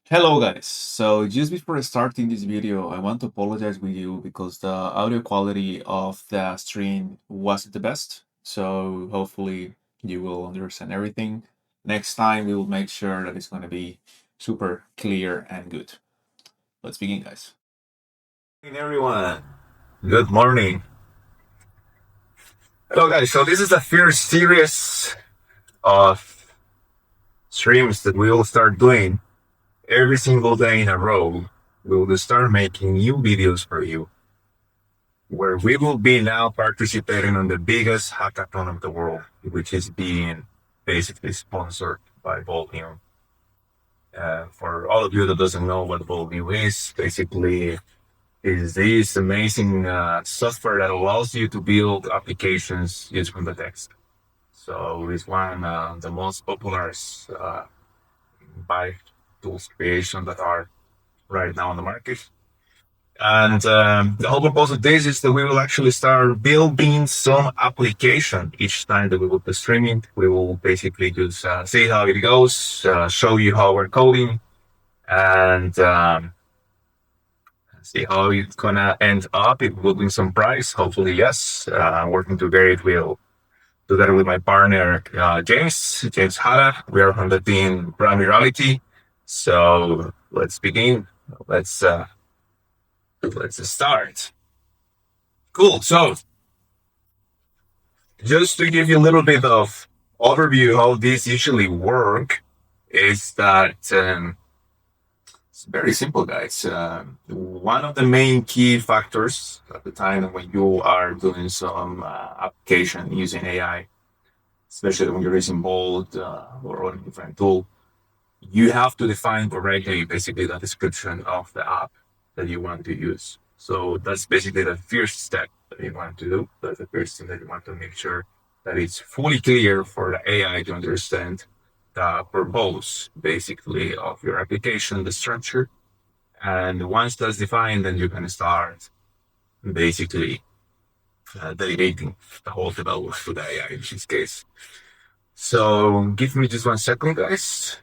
Hello guys, so just before starting this video, I want to apologize with you because the audio quality of the stream wasn't the best. So hopefully you will understand everything. Next time we will make sure that it's going to be super clear and good. Let's begin, guys. Morning, everyone. Good morning. Hello, guys. So this is the first series of streams that we will start doing every single day in a row. We will start making new videos for you, where we will be now participating on the biggest hackathon of the world, which is being basically sponsored by Bolt.new. For all of you that doesn't know what Bolt.new is, basically is this amazing software that allows you to build applications using the text. So it's one of the most popular by tools creation that are right now on the market. And the whole purpose of this is that we will actually start building some application each time that we will be streaming. We will basically just see how it goes, show you how we're coding, and see how it's gonna end up. It will win some prize, hopefully, yes. Working together with my partner James Hara. We are from the team Brand Reality. So let's begin. Let's uh, let's start. Cool. So just to give you a little bit of overview how this usually work is that it's very simple, guys. One of the main key factors at the time when you are doing some application using AI, especially when you're using Bolt or a different tool, you have to define correctly basically the description of the app that you want to use. So that's basically the first step that you want to do. That's the first thing that you want to make sure that it's fully clear for the AI to understand the purpose basically of your application, the structure. And once that's defined, then you can start basically delegating the whole development to the AI in this case. So give me just 1 second, guys.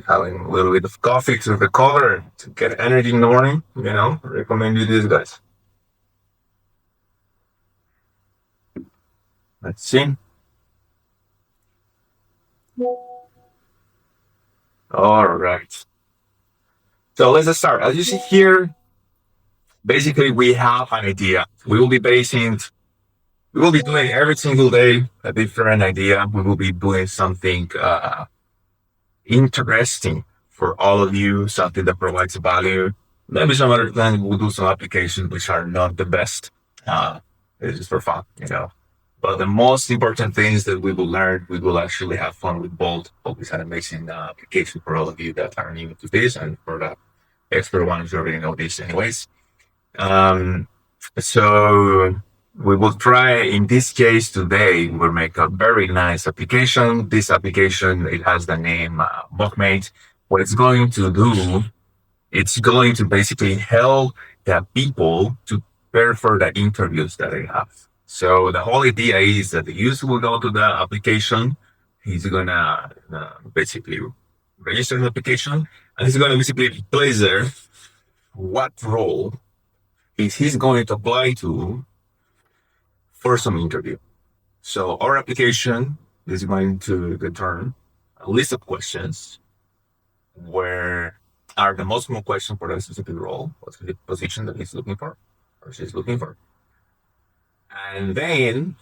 Having a little bit of coffee to recover, to get energy in the morning. I recommend you this, guys. Let's see. All right. So let's start. As you see here, basically we have an idea. We will be doing every single day a different idea. We will be doing something interesting for all of you, something that provides value. Maybe some other times we'll do some applications which are not the best. It's just for fun. But the most important thing is that we will learn, we will actually have fun with Bolt. Bolt is an amazing application for all of you that are new to this and for the expert ones who already know this anyways. Um, so we will try, in this case today, we'll make a very nice application. This application, it has the name MockMate. What it's going to do, it's going to basically help the people to prepare for the interviews that they have. So the whole idea is that the user will go to the application. He's gonna basically register the application, and he's gonna basically place there what role is he's going to apply to for some interview. So our application is going to return a list of questions where are the most common questions for that specific role, what's the position that he's looking for or she's looking for. And then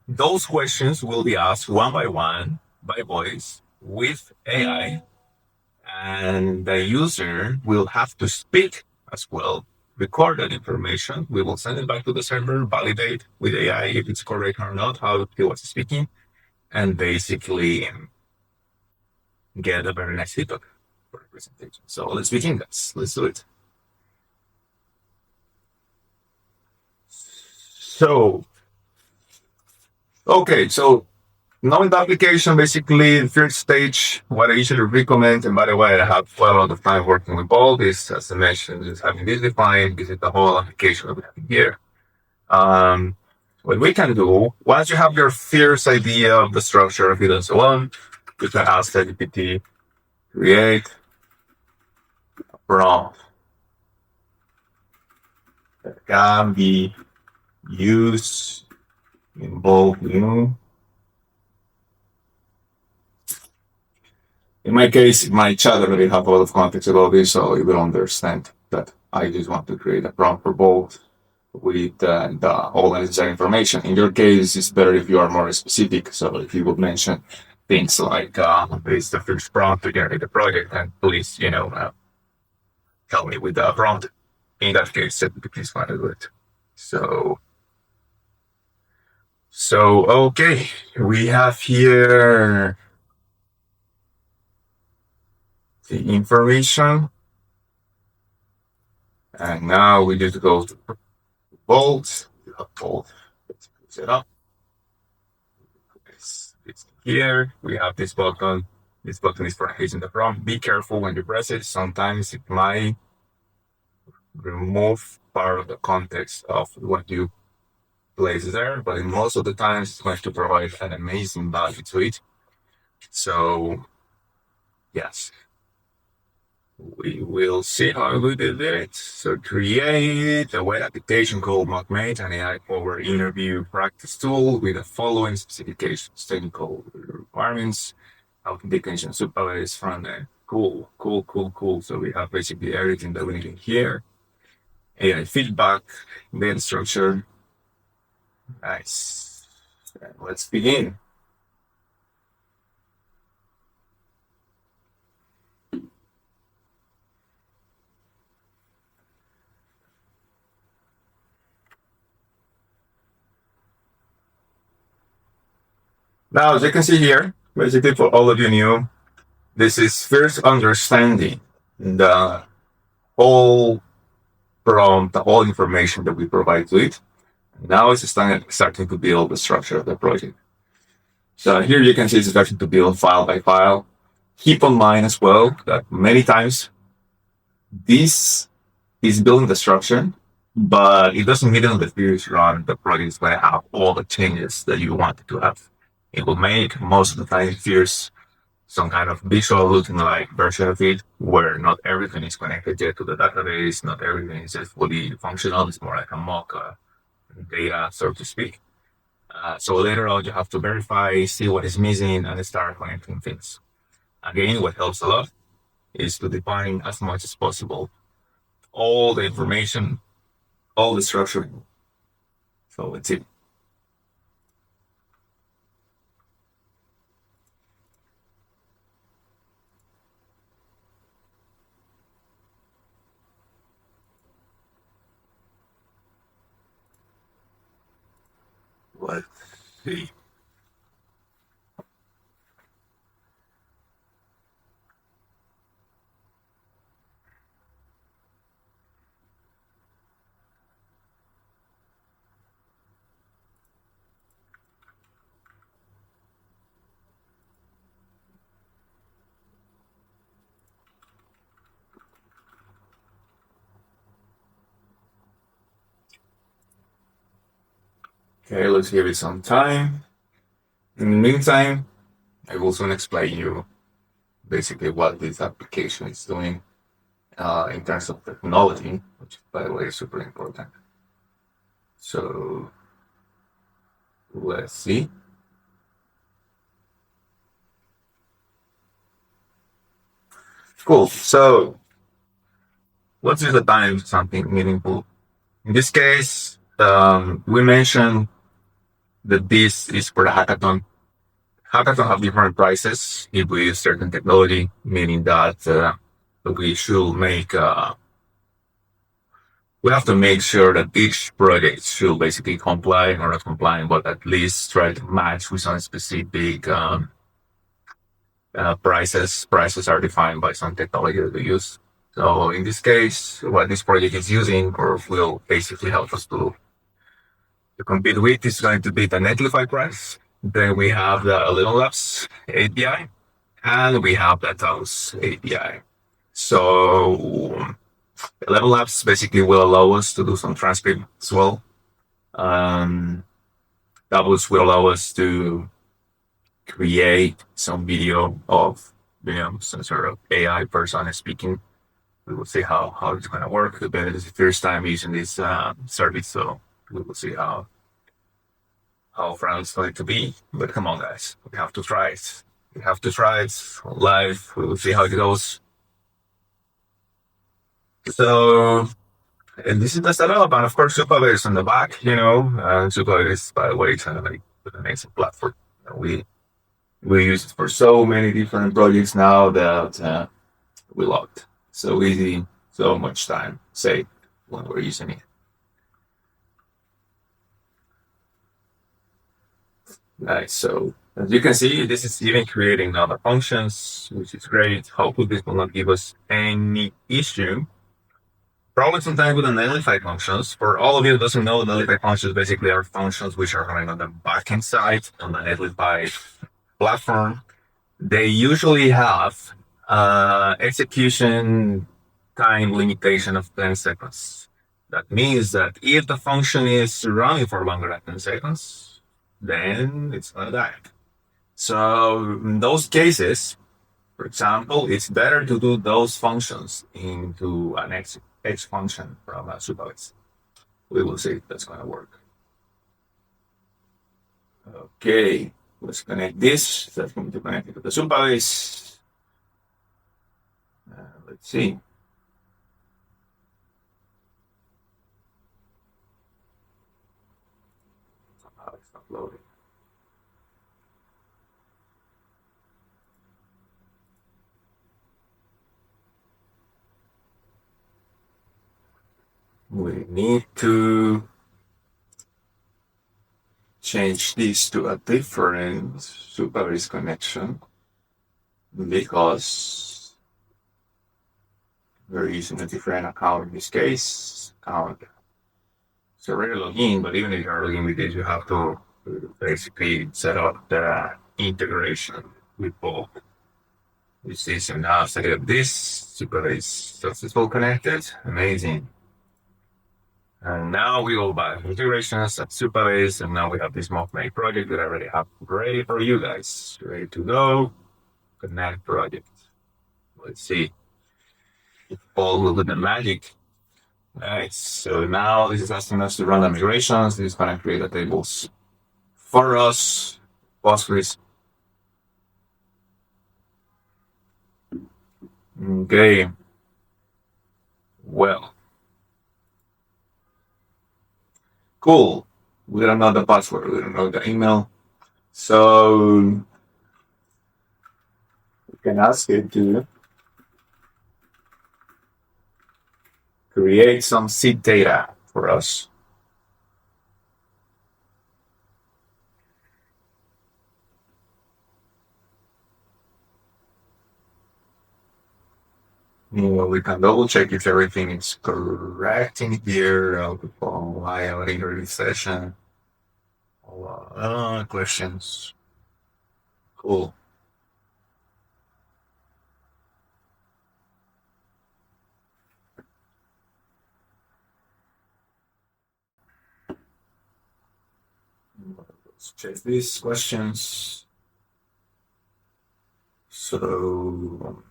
those questions will be asked one by one by voice with AI, and the user will have to speak as well, record that information. We will send it back to the server, validate with AI if it's correct or not, how he was speaking, and basically get a very nice feedback for the presentation. So let's begin, guys. Let's do it. So, okay, so now in the application, basically, the first stage, what I usually recommend, and by the way, I have quite a lot of time working with Bolt, is, as I mentioned, is having this defined. This is the whole application that we have here. Um, What we can do, once you have your first idea of the structure of it and so on, you can ask ChatGPT, create a prompt that can be used in Bolt.new. In my case, my chat already have a lot of context about this, so you will understand that I just want to create a prompt for Bolt with all the necessary information. In your case, it's better if you are more specific. So if you would mention things like this is the first prompt to generate the project, and please, help me with the prompt. In that case, please want to do it. So okay, we have here the information, and now we need to go to Bolt. Bolt. Let's put it up. It's here. We have this button. This button is for hitting the prompt. Be careful when you press it. Sometimes it might remove part of the context of what you place there, but in most of the times it's going to provide an amazing value to it. So yes, we will see how we did it. So create a web application called MockMate, an AI-powered interview practice tool with the following specifications, technical requirements, authentication, Supabase, front end. Cool. So we have basically everything that we need in here. AI feedback, data structure. Nice. Let's begin. Now, as you can see here, basically for all of you new, this is first understanding the whole prompt, the whole information that we provide to it. Now it's starting to build the structure of the project. So here you can see it's starting to build file by file. Keep in mind as well that many times this is building the structure, but it doesn't mean on the first run the project is going to have all the changes that you want it to have. It will make most of the time first some kind of visual looking like version of it where not everything is connected yet to the database, not everything is just fully functional. It's more like a mock data, so to speak. So later on, you have to verify, see what is missing, and start connecting things. Again, what helps a lot is to define as much as possible all the information, all the structure. So let's see. Let's see. Okay, let's give it some time. In the meantime, I will soon explain you basically what this application is doing in terms of technology, which by the way is super important. So let's see. Cool. So let's use the time something meaningful. In this case, we mentioned that this is for the hackathon. Hackathon have different prices if we use certain technology, meaning that we should make we have to make sure that each project should basically comply or not comply, but at least try to match with some specific prices. Prices are defined by some technology that we use. So in this case, what this project is using or will basically help us to compete with is going to be the Netlify price. Then we have the ElevenLabs API, and we have the Tavus API. So ElevenLabs basically will allow us to do some transcript as well. Tavus will allow us to create some video of some sort of AI person speaking. We will see how it's going to work. But it is the first time using this service, so we will see how fun it's going to be. But come on, guys, we have to try it. We have to try it live. We will see how it goes. So, and this is the setup, and of course, Supabase on the back. Supabase, by the way, is like an amazing platform. We use it for so many different projects now that we love it. So easy, so much time saved when we're using it. Nice. So as you can see, this is even creating other functions, which is great. Hopefully this will not give us any issue. Probably sometimes with the Netlify functions. For all of you who doesn't know, Netlify functions basically are functions which are running on the backend side on the Netlify platform. They usually have execution time limitation of 10 seconds. That means that if the function is running for longer than 10 seconds, then it's going to die. So in those cases, for example, it's better to do those functions into an X function from a Supabase. We will see if that's going to work. Okay, let's connect this. That's going to connect it to the Supabase. Let's see. Somehow it's not loading. We need to change this to a different Supabase connection because we're using a different account in this case. It's already login, but even if you're logging with this, you have to basically set up the integration with Bolt. You see, so now set up this Supabase successful connected. Amazing. And now we go back integrations at Supabase, and now we have this MockMate project that I already have ready for you guys. Ready to go. Connect project. Let's see if Paul will do the magic. Nice. So now this is asking us to run the migrations. This is going to create the tables for us. Postgres. Okay. Well. Cool. We don't know the password. We don't know the email. So we can ask it to create some seed data for us. We can double check if everything is correct in here. Why our interview session? Questions. Cool. Let's check these questions. So,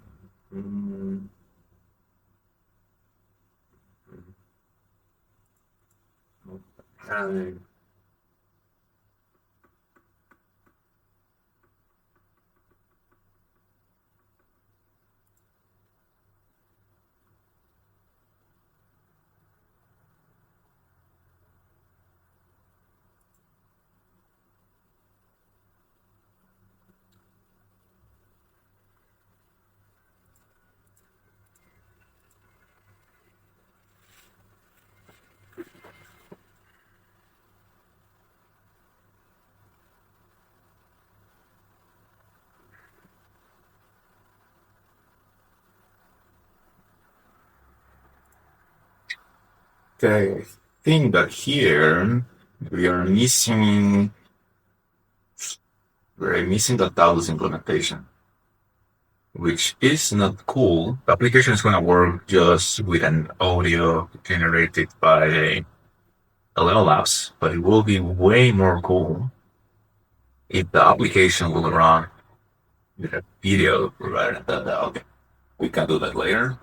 okay. I think that here we are missing we're missing the Tavus implementation, which is not cool. The application is going to work just with an audio generated by ElevenLabs, but it will be way more cool if the application will run with a video rather than the audio. We can do that later.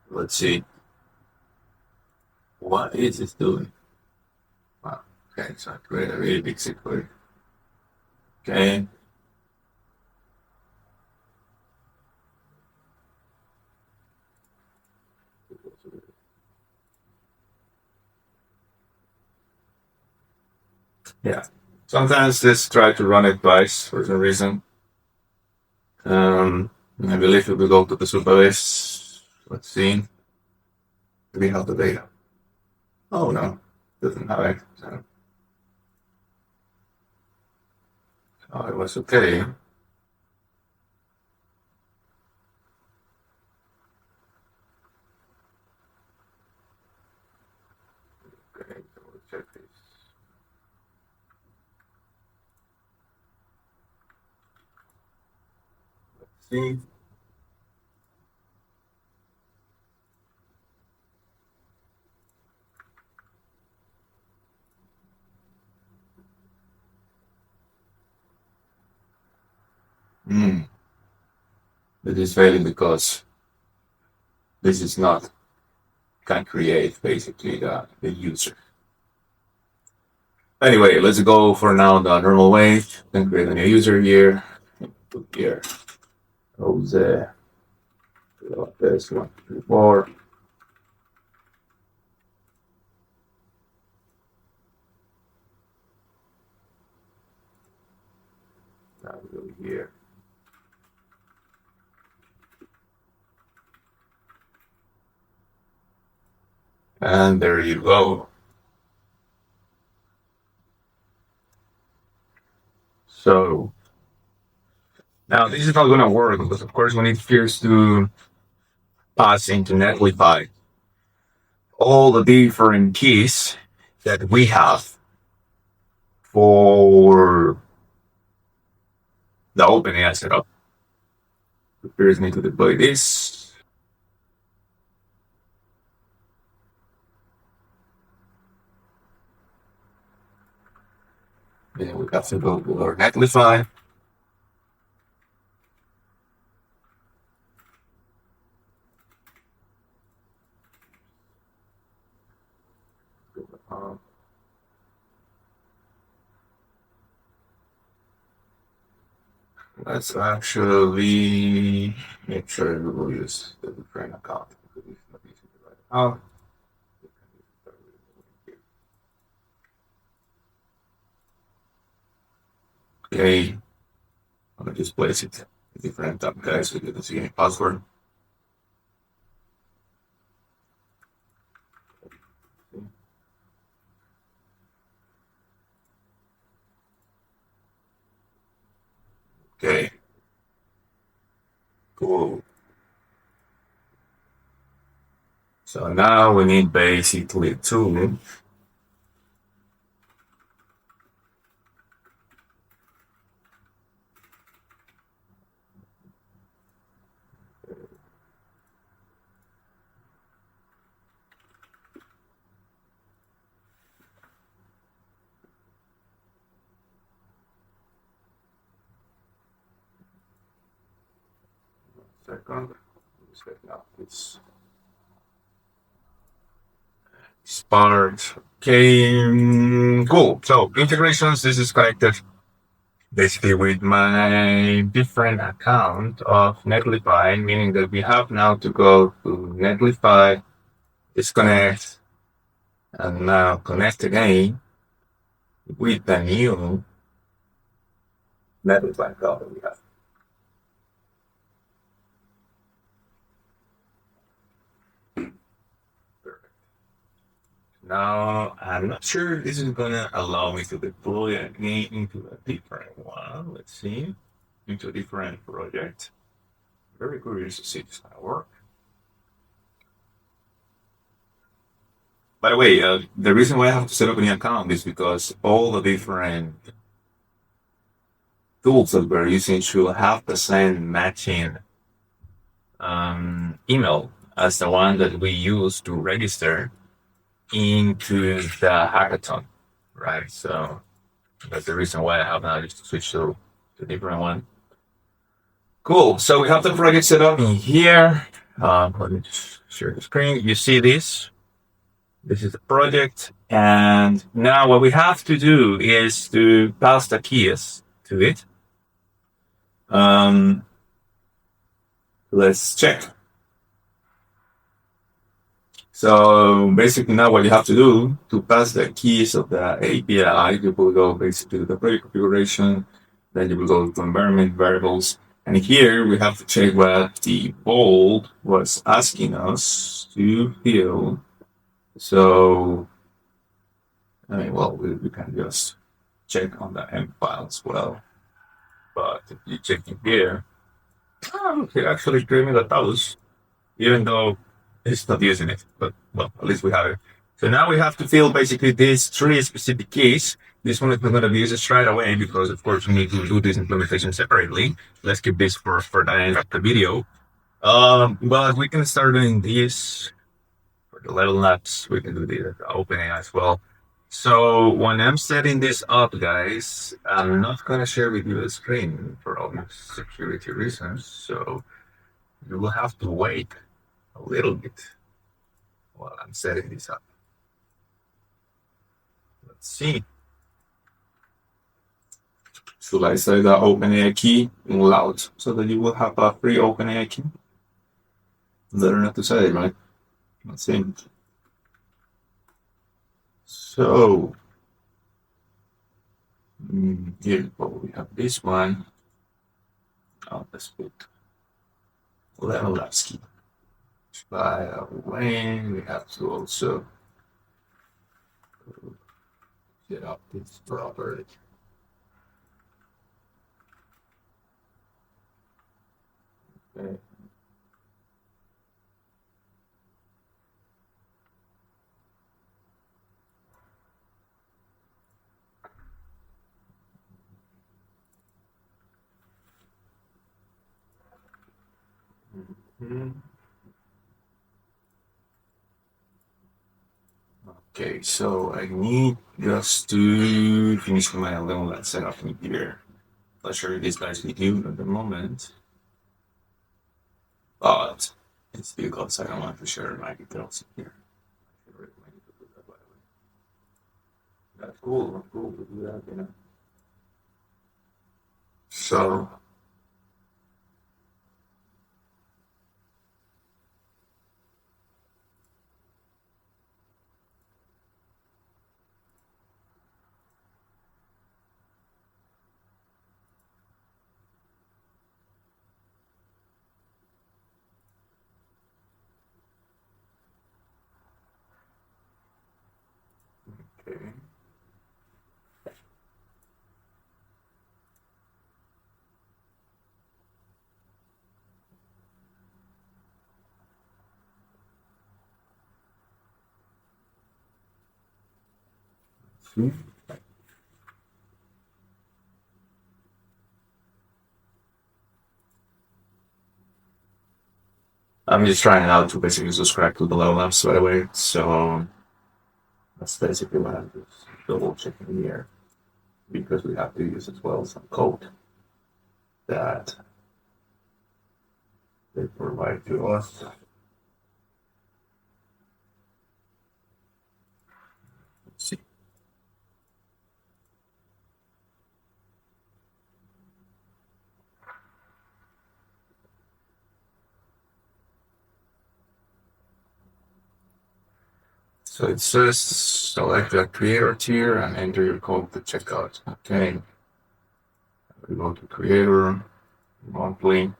Let's see. What is this doing? Wow. Okay, so I create a really big secret. Okay. Yeah. Sometimes this try to run it twice for some reason. I believe if we go to the Supabase, let's see. Do we have the data? Oh no, doesn't have it. So, oh, it was okay. Okay, so we'll check this. Let's see. It is failing because this is not can create basically the user. Anyway, let's go for now the normal way. Then create a new user here. Put here Jose. This 1, 2, 4. Now we go here. And there you go. So now this is not going to work because of course we need first to pass into Netlify all the different keys that we have for the OpenAI setup. We first need to deploy this. Then we have to go to our Netlify. Let's actually make sure we will use the different account. Oh. Okay. I'm gonna just place it a different tab, guys, so you can see any password. Okay. Cool. So now we need basically two. Second. Now it's part. Okay, cool. So integrations, this is connected basically with my different account of Netlify, meaning that we have now to go to Netlify, disconnect, and now connect again with the new Netlify account that we have. Now, I'm not sure this is gonna allow me to deploy again into a different one. Let's see, into a different project. Very curious to see if it's gonna work. By the way, the reason why I have to set up a new account is because all the different tools that we're using should have the same matching email as the one that we use to register into the hackathon, right? So that's the reason why I have now just switched to a different one. Cool. So we have the project set up in here. Let me just share the screen. You see this? This is the project. And now what we have to do is to pass the keys to it. Let's check. So basically now what you have to do to pass the keys of the API, you will go basically to the project configuration, then you will go to environment variables. And here we have to check what the Bolt was asking us to fill. So, I mean, well, we can just check on the M file as well. But if you check in here, it actually gave me the Tavus, even though it's not using it. But, well, at least we have it. So now we have to fill basically these three specific keys. This one is not going to be used straight away because, of course, we need to do this implementation separately. Let's keep this for the end of the video. But we can start doing this for the ElevenLabs. We can do the OpenAI as well. So when I'm setting this up, guys, I'm not going to share with you the screen for obvious security reasons. So you will have to wait a little bit while I'm setting this up. Let's see. Should I say the OpenAI key in loud so that you will have a free OpenAI key? Better not to say, right? Let's see. So here we have this one. Oh, let's put ElevenLabs key. By the way, we have to also set up this properly. Okay. Okay, so I need just to finish my ElevenLabs setup in here. Not sure if these guys will do at the moment, but it's because I don't want to share my details in here. That's cool. Cool to do that, you know. So okay. See? I'm just trying out to basically subscribe to the ElevenLabs, by the way. So that's basically what I'm just double checking here because we have to use as well some code that they provide to us. Let's see. So it says select the creator tier and enter your code to checkout. Okay. We go to creator, monthly.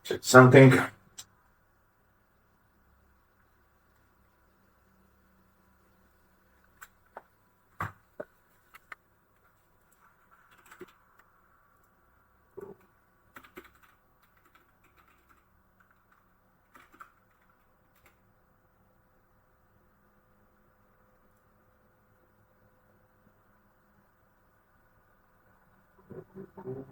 Check something. Okay.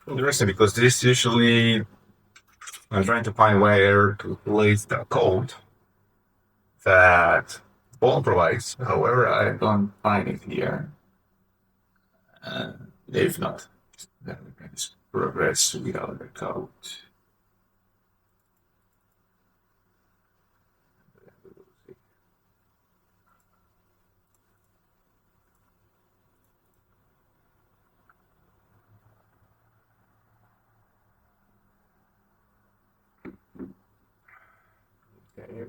Interesting, because this usually I'm trying to find where to place the code that Bolt provides. However, I don't find it here. Uh, if not, then we can just progress without the code. Okay.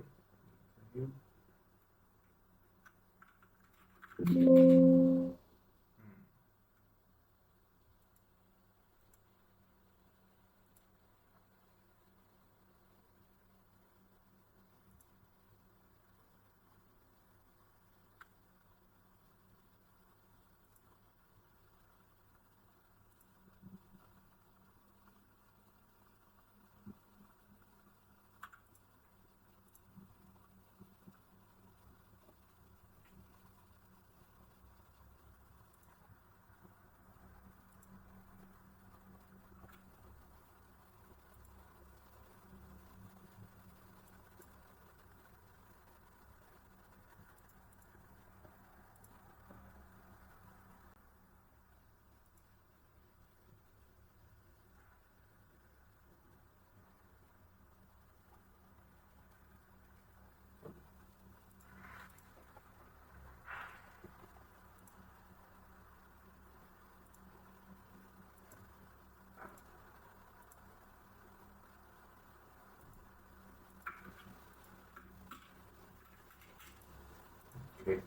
Okay.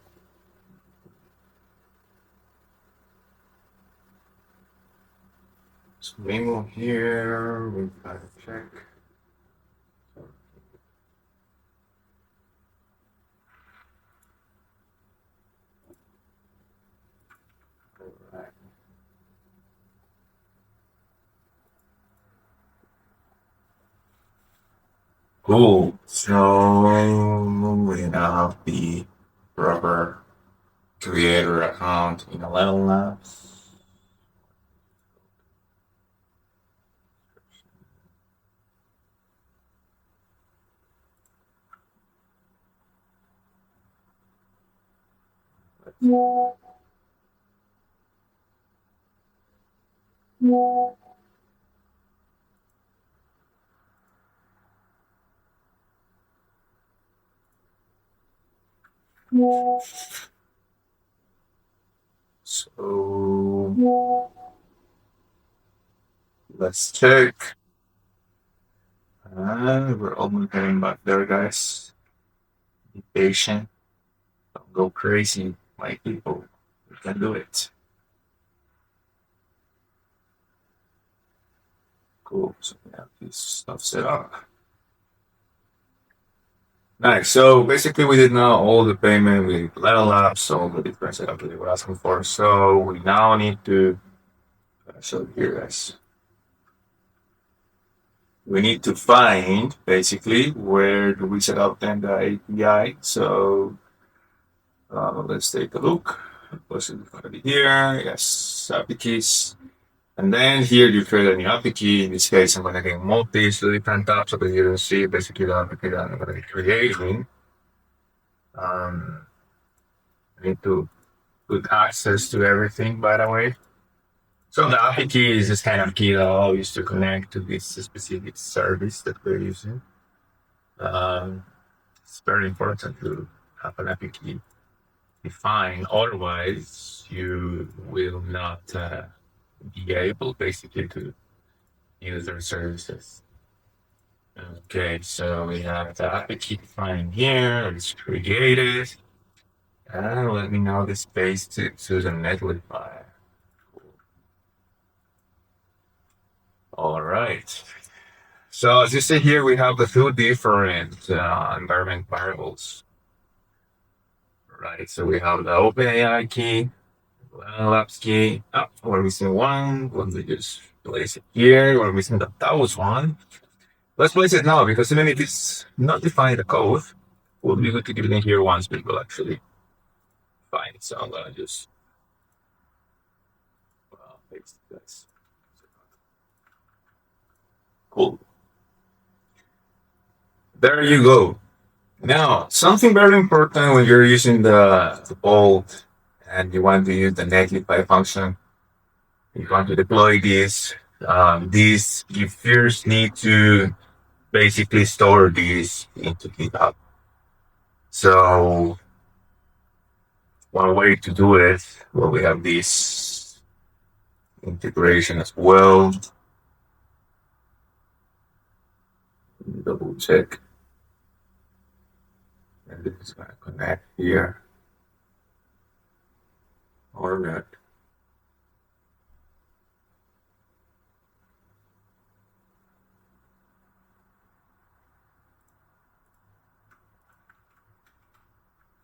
So memo here, we gotta check. Alright. Cool. So we now have the proper creator account in ElevenLabs. So let's check. We're almost getting back there, guys. Be patient. Don't go crazy, my people. We can do it. Cool. So we have this stuff set up. Nice. So basically, we did now all the payment with ElevenLabs, so the different setup that they were asking for. So we now need to show here, guys. We need to find basically where do we set up then the API. So let's take a look. Was it going to be here? Yes, API keys. And then here you create a new API key. In this case, I'm going to get multi so different tabs so that you can see basically the API that I'm going to be creating. I need to put access to everything, by the way. So the API key is this kind of key that allows you to connect to this specific service that we're using. It's very important to have an API key. define. Otherwise, you will not be able basically to use their services. Okay, so we have that. We keep defining here. It's created. And let me know the space to the Netlify. All right. So as you see here, we have the two different environment variables. Right. So we have the OpenAI key, ElevenLabs key. Oh, we're missing one. Let me just place it here. We're missing the Tavus one. Let's place it now because even if it's not defined the code, we'll be good to keep it in here once people actually find it. So I'm gonna just paste this. Cool. There you go. Now, something very important when you're using the Bolt and you want to use the Netlify function, you want to deploy this, you first need to basically store this into GitHub. So one way to do it, well, we have this integration as well. Double check. And this is going to connect here or not.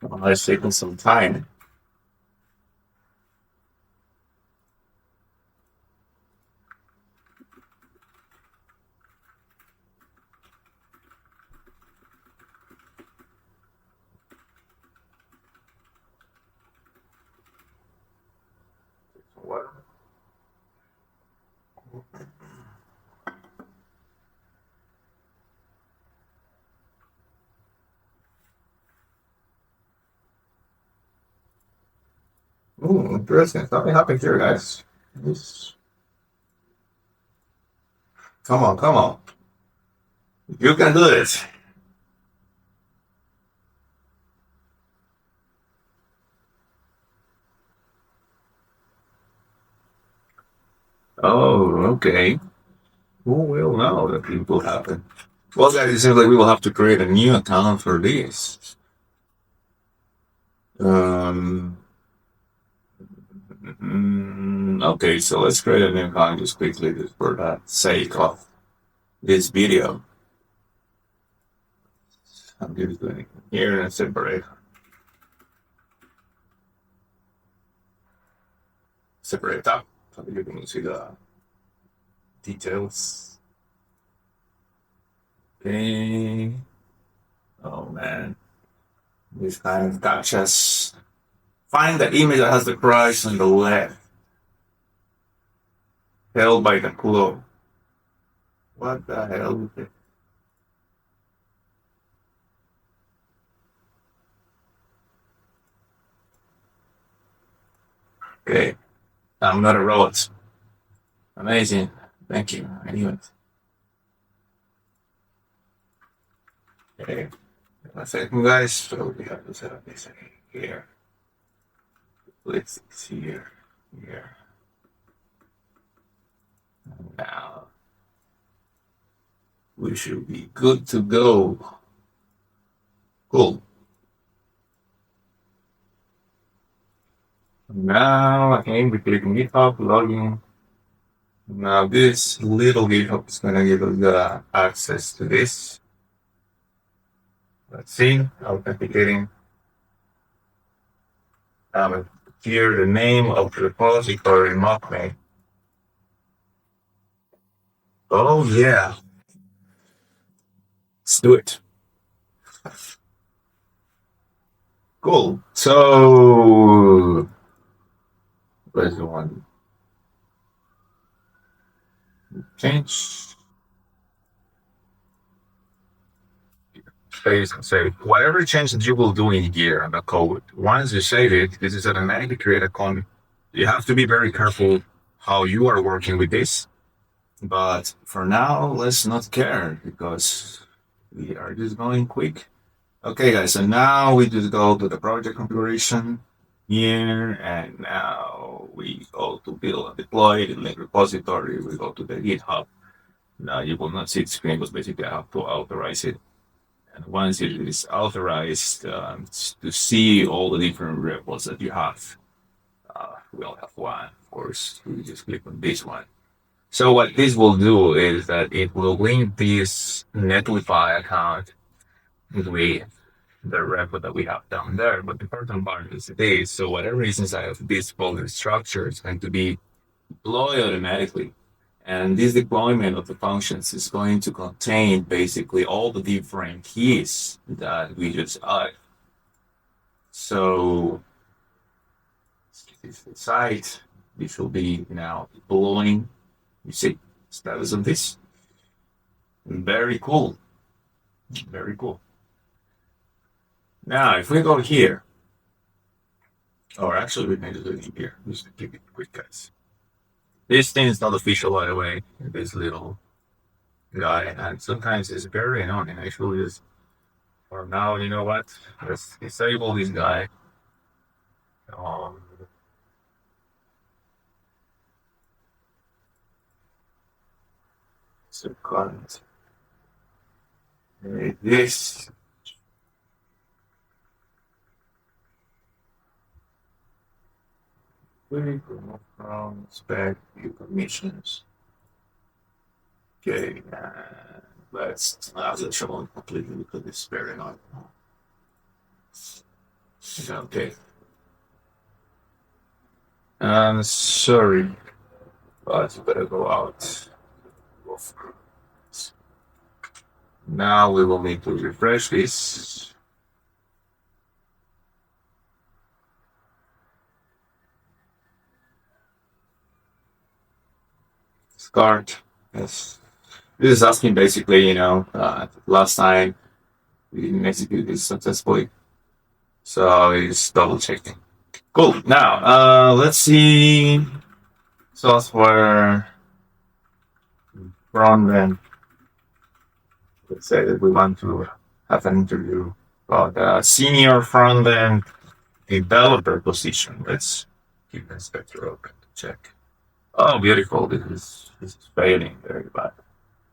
Well, it's taking some time. What? Ooh, interesting. Something happened here, guys. This... Come on, come on. You can do it. Oh, okay. Who will know that it will happen? Well, guys, it seems like we will have to create a new account for this. Um, okay, so let's create a new account just quickly just for the sake of this video. I'm just doing here and separate up so you can see the details. Okay. Oh man, this kind of gotchas. Find the image that has the price on the left, held by the claw. What the hell? Okay, I'm not a robot. Amazing. Thank you. Anyways. Okay. One second, guys. So we have to set up this here. Let's see here. Here. Now we should be good to go. Cool. Now again, we click on GitHub, login. Now this little GitHub is gonna give us the access to this. Let's see, authenticating. Here the name of the repository MockMate. Oh yeah. Let's do it. Cool. So where's the one? Change. Save and save. Whatever change that you will do in here on the code, once you save it, this is automatically create a comment. You have to be very careful how you are working with this. But for now, let's not care because we are just going quick. Okay, guys, so now we just go to the project configuration here, and now we go to build and deploy the link repository. We go to the GitHub. Now you will not see the screen, but basically I have to authorize it. And once it is authorized, to see all the different repos that you have, we all have one, of course. We just click on this one. So what this will do is that it will link this Netlify account with the repo that we have down there. But the important part is this. So whatever is inside of this folder structure is going to be deployed automatically. And this deployment of the functions is going to contain basically all the different keys that we just added. So this is the site. This will be now deploying. You see status of this. Very cool. Very cool. Now, if we go here, or actually we can just do it here. Just to keep it quick, guys. This thing is not official, by the way. This little guy, and sometimes it's very annoying. Actually, is or now you know what? Let's disable this guy. Um, so current. This we remove from spec view permissions. Okay, let's show it completely because it's very annoying. Okay. Sorry, but you better go out. Now we will need to refresh this. Start. Yes. This is asking basically, last time we didn't execute this successfully. So it's double checking. Cool. Now, let's see software front end. Let's say that we want to have an interview about a senior front end developer position. Let's keep the inspector open to check. Oh, beautiful. This is failing very bad.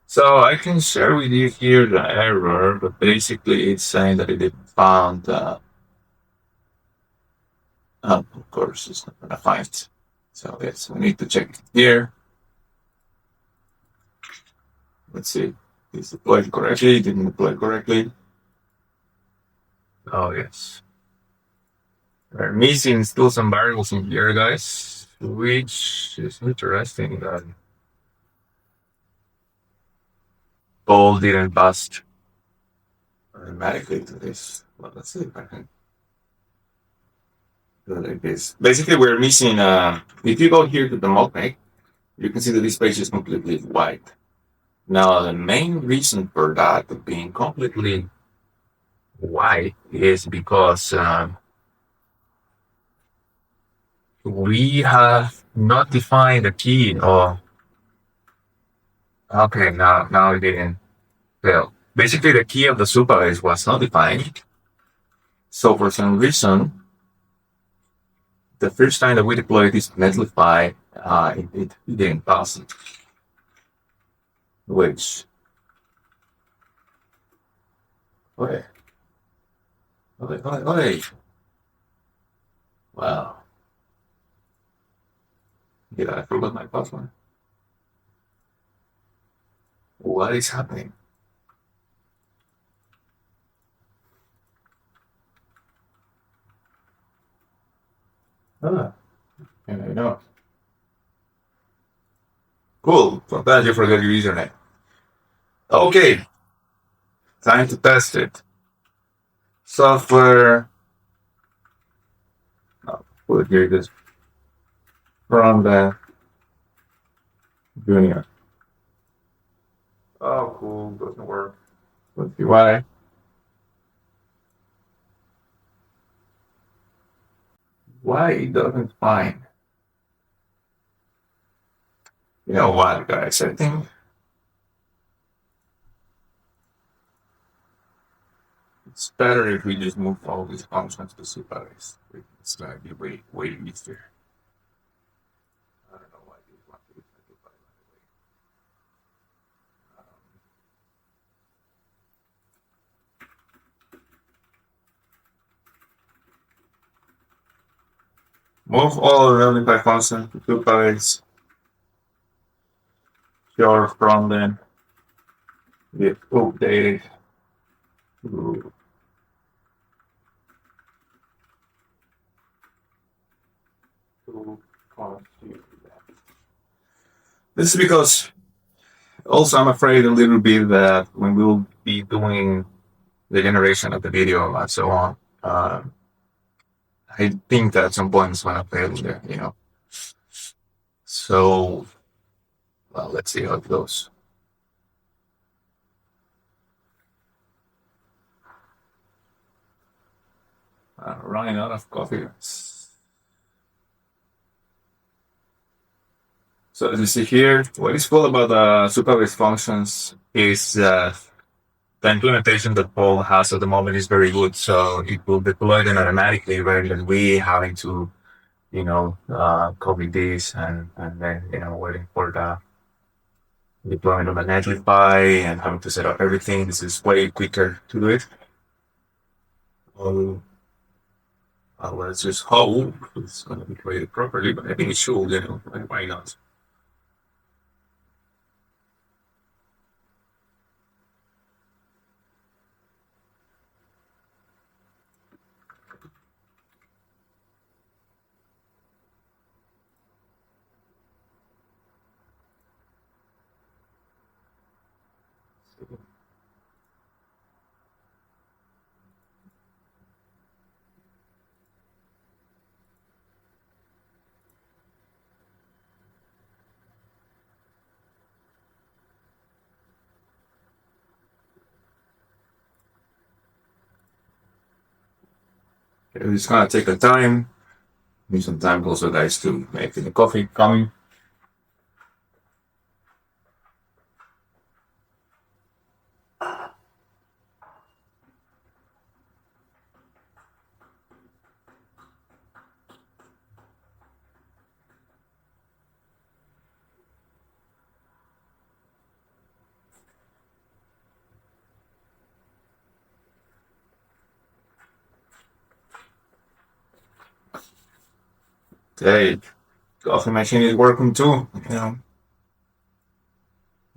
So I can share with you here the error, but basically it's saying that it didn't found. Of course, it's not gonna find. So yes, we need to check here. Let's see. Is deployed correctly? Didn't deploy correctly. Oh yes. We're missing still some variables in here, guys, which is interesting that Bolt didn't bust automatically to this. Well, let's see if I can do it like this. Basically, we're missing. If you go here to the MockMate, you can see that this page is completely white. Now, the main reason for that being completely white is because we have not defined the key. Oh, okay. Now it didn't fail. Basically, the key of the Supabase was not defined. So for some reason, the first time that we deployed this Netlify, it didn't pass it. Which, okay. Okay. Wow. Did I forgot my password? What is happening? Ah, and I know. Cool. Sometimes you forget your username. Okay. Time to test it. Software. Oh, put here this from the junior. Oh, cool. Doesn't work. Let's see why. Why it doesn't find? You know what, guys? I think It's better if we just move all these functions to Supabase. It's gonna be way easier. I don't know why they want to do that, by the way. Move all Netlify functions to Supabase. Your front end get updated to configure that. This is because also I'm afraid a little bit that when we'll be doing the generation of the video and so on, I think that at some point it's gonna fail there. So well, let's see how it goes. Running out of coffee. So as you see here, what is cool about Supabase functions is the implementation that Paul has at the moment is very good. So it will deploy them automatically rather than we having to, copy this and then, waiting for the deployment of a Netlify and having to set up everything. This is way quicker to do it. Um, let's just hope it's going to be created properly, but I think it should, why not? It's going to take a time. Need some time also, guys, to make the coffee coming. Okay, coffee machine is working too.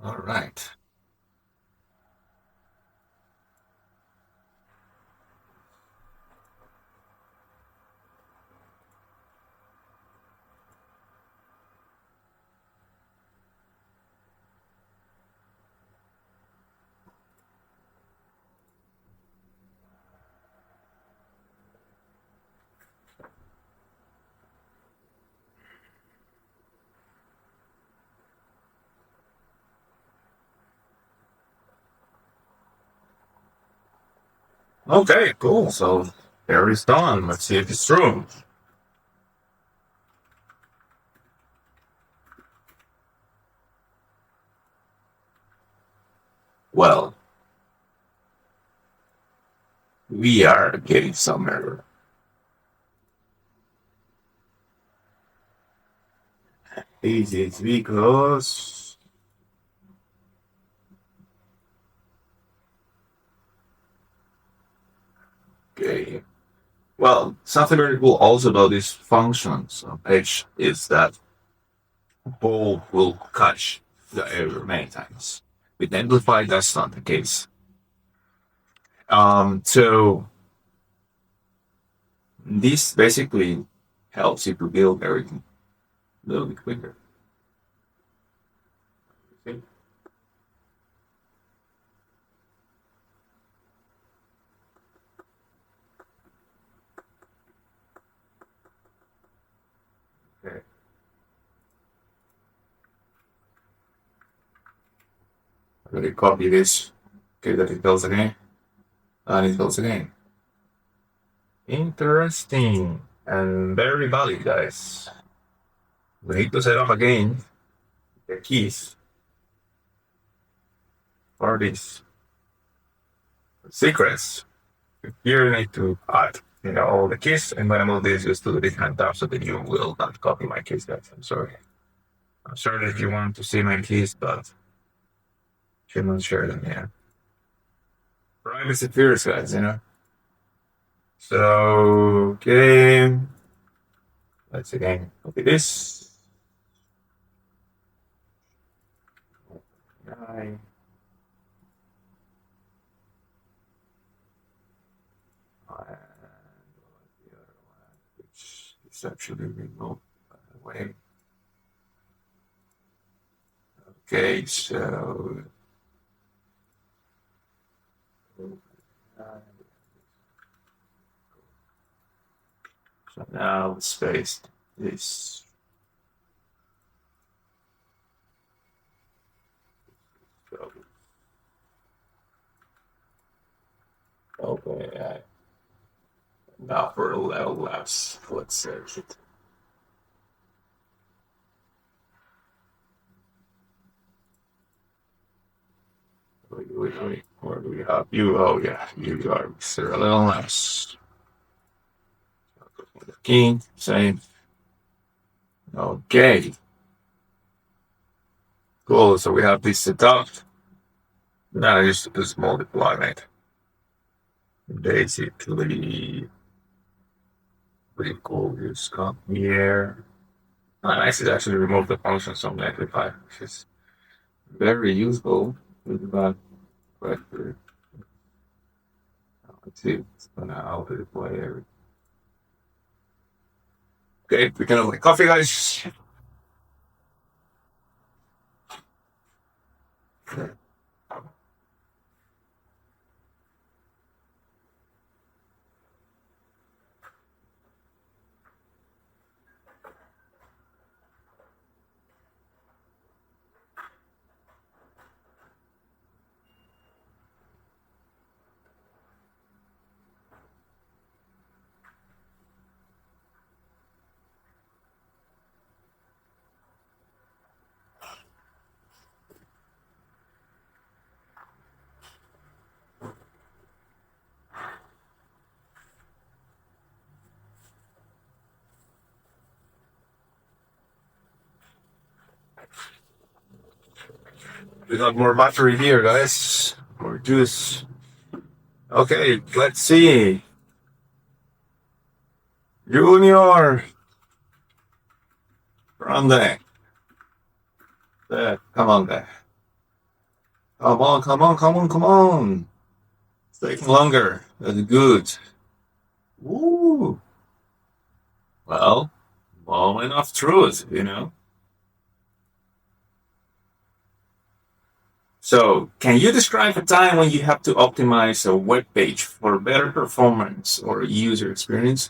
All right. Okay, cool. So there is done. Let's see if it's true. Well, we are getting somewhere. This is because okay. Well, something very cool also about these functions on page is that Bolt will catch the error many times. With Amplify, that's not the case. So this basically helps you to build everything a little bit quicker. Okay. Okay. I'm going to copy this. Okay, that it builds again. And it builds again. Interesting and very valid, guys. We need to set up again the keys for this secrets. Here you need to add, all the keys, and when I move this just to the different tab so that you will not copy my keys, guys. I'm sorry. I'm sorry if you want to see my keys, but should not share them, yeah. Privacy first, guys. So, okay. Let's again copy this. Nine. And the other one, which is actually removed, by the way. Okay, so now let's paste this. Okay, now for ElevenLabs, let's search it. Wait, where do we have you? Oh yeah, you are Mr. ElevenLabs. Key, same. Okay. Cool, so we have this set up. Now I just do small deployment. Basically, pretty cool. Just come here. Nice to actually remove the functions from Netlify, which is very useful with that directory. Let's see, it's gonna auto deploy everything. Okay, we can open coffee, guys. We got more battery here, guys. More juice. Okay, let's see. Junior. Grande. There. Come on there. Come on, come on, come on, come on. It's taking longer. That's good. Woo. Well, moment of truth. So, can you describe a time when you have to optimize a web page for better performance or user experience?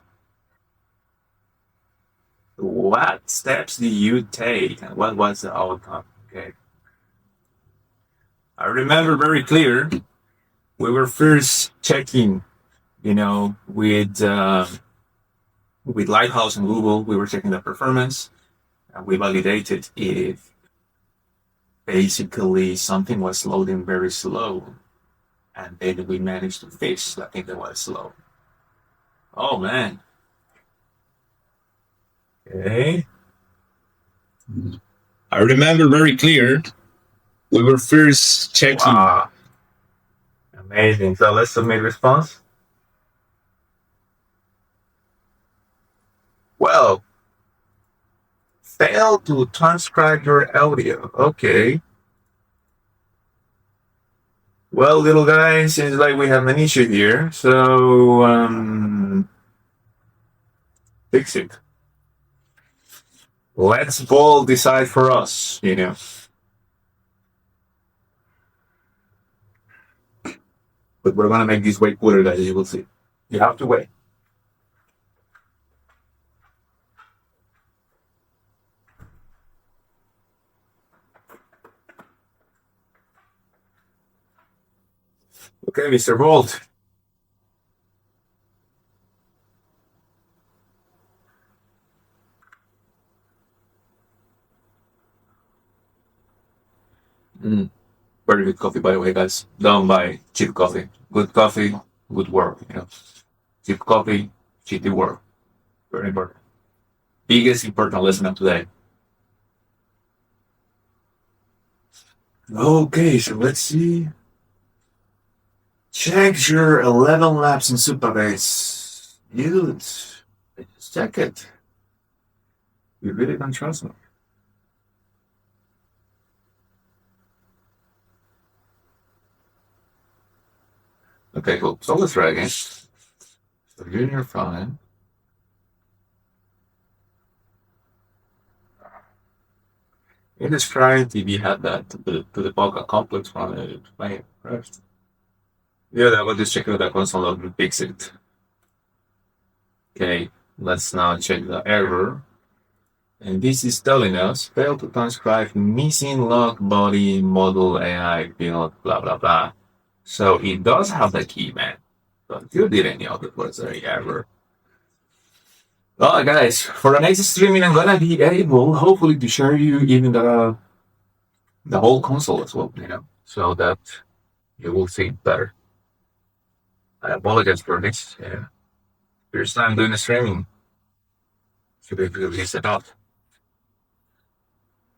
What steps did you take and what was the outcome? Okay. I remember very clear. We were first checking, with Lighthouse and Google, we were checking the performance and we validated if basically something was loading very slow. And then we managed to fix that thing that was slow. Oh man. Okay. I remember very clear. We were first checking. Wow. Amazing. So let's submit response. Well, fail to transcribe your audio. Okay. Well, little guy, seems like we have an issue here. So, fix it. Let's Bolt decide for us. But we're gonna make this way cooler, guys, as you will see. You have to wait. Okay, Mr. Bolt. Very good coffee, by the way, guys. Done by cheap coffee. Good coffee, good work. Cheap coffee, shitty work. Very important. Biggest important lesson of today. Okay, so let's see. Check your ElevenLabs in Supabase. Dude, just check it. You really don't trust me. Okay, cool. So let's try again. So you're in your phone. In this try, TV had that to the Pocket complex from it. Play it first. Yeah, I was just checking the console log and fix it. Okay, let's now check the error. And this is telling us failed to transcribe missing log body model AI build, blah blah blah. So it does have the key, man. But you didn't know that was the error. Well, guys, for the next streaming, I'm gonna be able, hopefully, to share you even the whole console as well, so that you will see it better. I apologize for this. Yeah. First time doing the streaming. Should be really set up.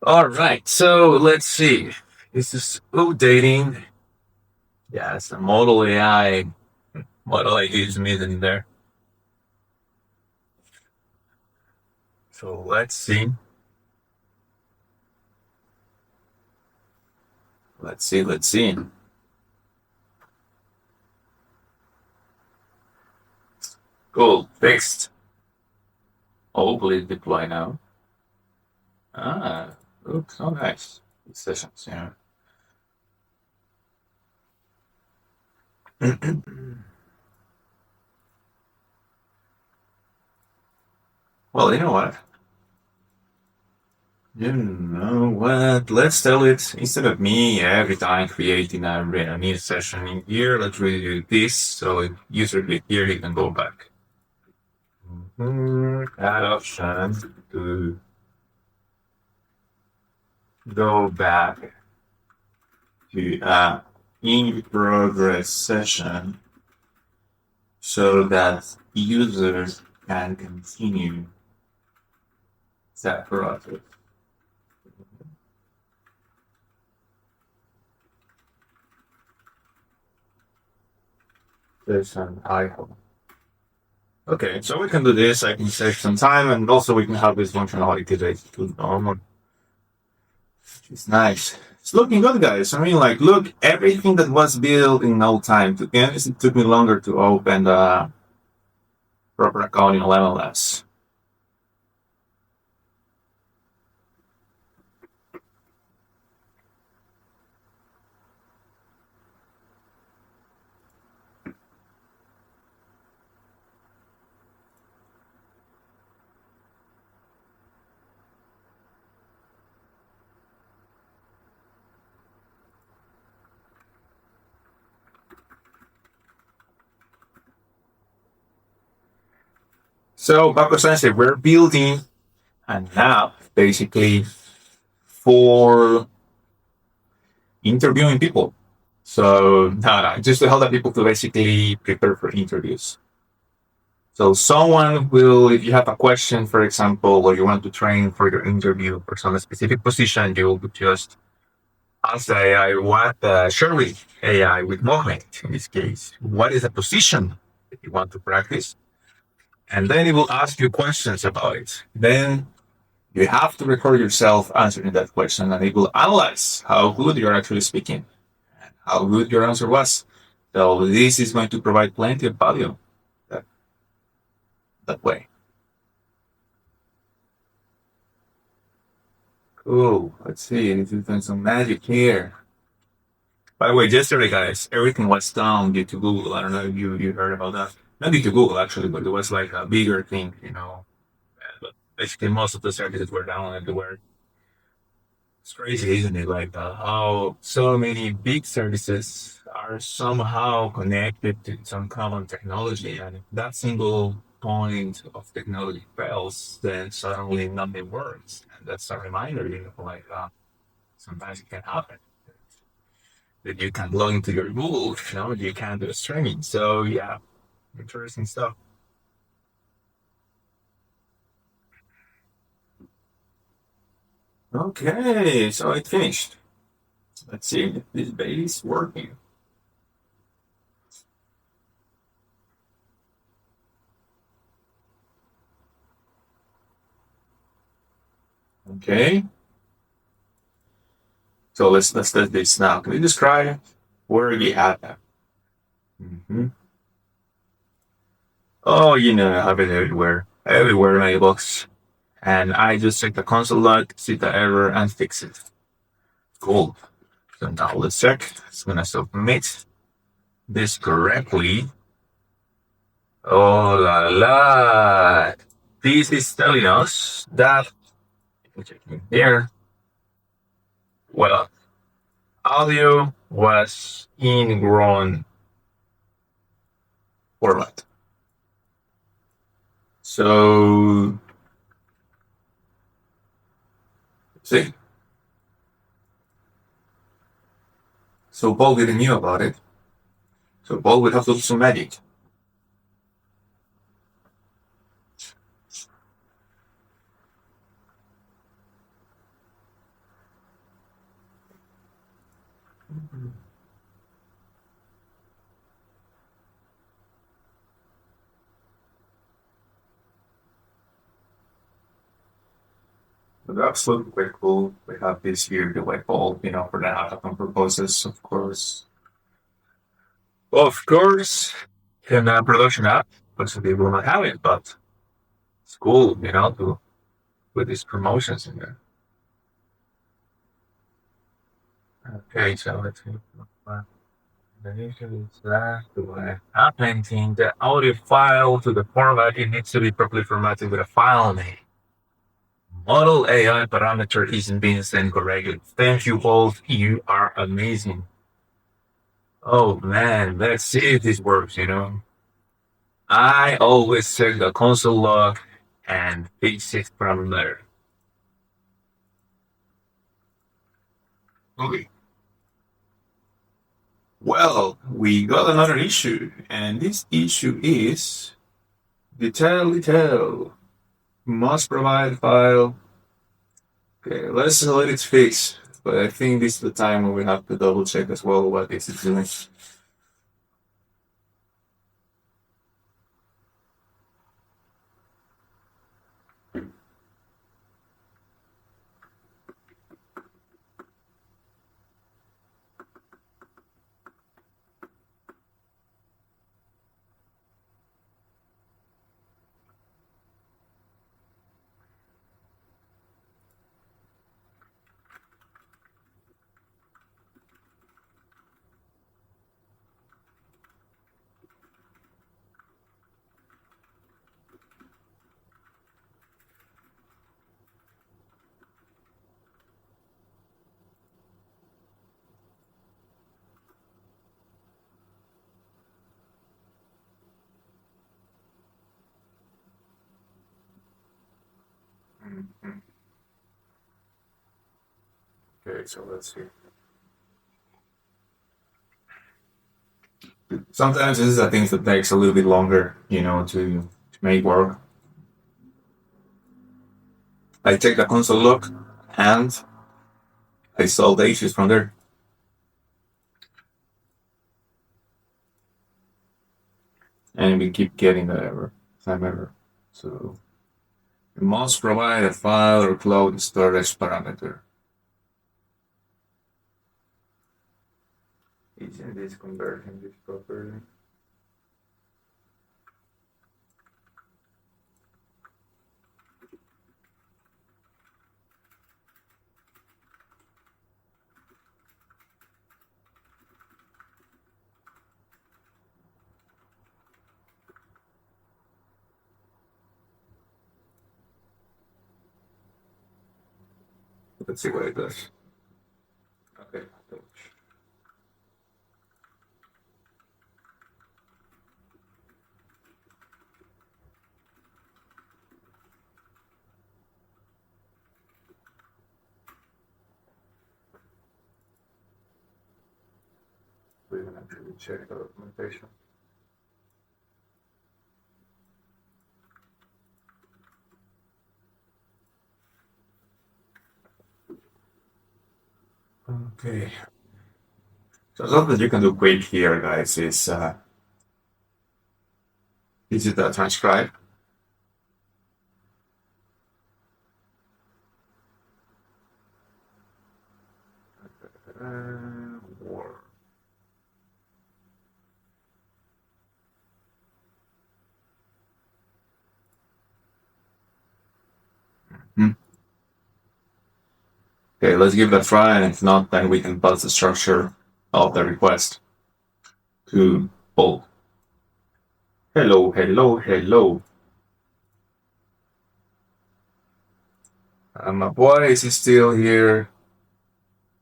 All right, so let's see. This is updating. Yeah, it's the model AI. Model AI is missing there. So let's see. Let's see. Cool, fixed. Hopefully deploy now. Ah, looks so nice. These sessions, Well, you know what? Let's tell it instead of me every time creating a new session in here. Let's really do this so if user click here, he can go back. Add option to go back to in progress session so that users can continue that process. Session icon. Okay, so we can do this. I can save some time, and also we can have this functionality today to normal. It's nice. It's looking good, guys. I mean, like, look, everything that was built in no time. To be honest, it took me longer to open the proper account in ElevenLabs. So, Paco Sensei, we're building an app basically for interviewing people. So, just to help the people to basically prepare for interviews. So, someone will, if you have a question, for example, or you want to train for your interview for some specific position, you will just ask the AI what, share with AI with MockMate in this case, what is the position that you want to practice? And then it will ask you questions about it. Then you have to record yourself answering that question, and it will analyze how good you're actually speaking, and how good your answer was. So this is going to provide plenty of value that way. Cool. Let's see. If you've done some magic here. By the way, yesterday, guys, everything was down due to Google. I don't know if you heard about that. Not due to Google, actually, but it was like a bigger thing. But basically, most of the services were down everywhere. It's crazy, isn't it? Like how so many big services are somehow connected to some common technology, and if that single point of technology fails, then suddenly nothing works. And that's a reminder, like sometimes it can happen. that you can log into your Google, you can do streaming. So yeah, interesting stuff. Okay, so it finished. Let's see if this baby's working. Okay. So let's test this now. Can you describe where you have that? Mm-hmm. Oh, I have it everywhere in my box. And I just check the console log, see the error, and fix it. Cool. So now let's check. It's gonna submit this correctly. Oh la la! This is telling us that checking here. Well, audio was in wrong format. So see. So Paul didn't knew about it. So Paul would have to do some magic. But that's looking quite cool. We have this here, the white bulb, for the hackathon purposes, of course. Of course, in a production app, most people will not have it, but it's cool, to put these promotions in there. Okay, so let's see. The issue is that appending the audio file to the format, it needs to be properly formatted with a file name. Model AI parameter isn't being sent correctly. Thank you both. You are amazing. Oh man, let's see if this works. I always check the console log and fix it from there. Okay. Well, we got another issue, and this issue is detail. Must provide file. Okay, let's let it fix. But I think this is the time when we have to double check as well what this is doing. Mhm. Okay, so let's see. Sometimes this is a thing that takes a little bit longer, to make work. I take the console log and I solve the issues from there. And we keep getting the error, same error. So we must provide a file or cloud storage parameter. Isn't this converting this properly? Let's see what it does. Okay. Check the documentation. Okay. So something you can do quick here, guys, is the transcribe. Or Hmm. Okay, let's give it a try, and if not, then we can pass the structure of the request to Bolt. Hello, hello, hello. My boy is still here.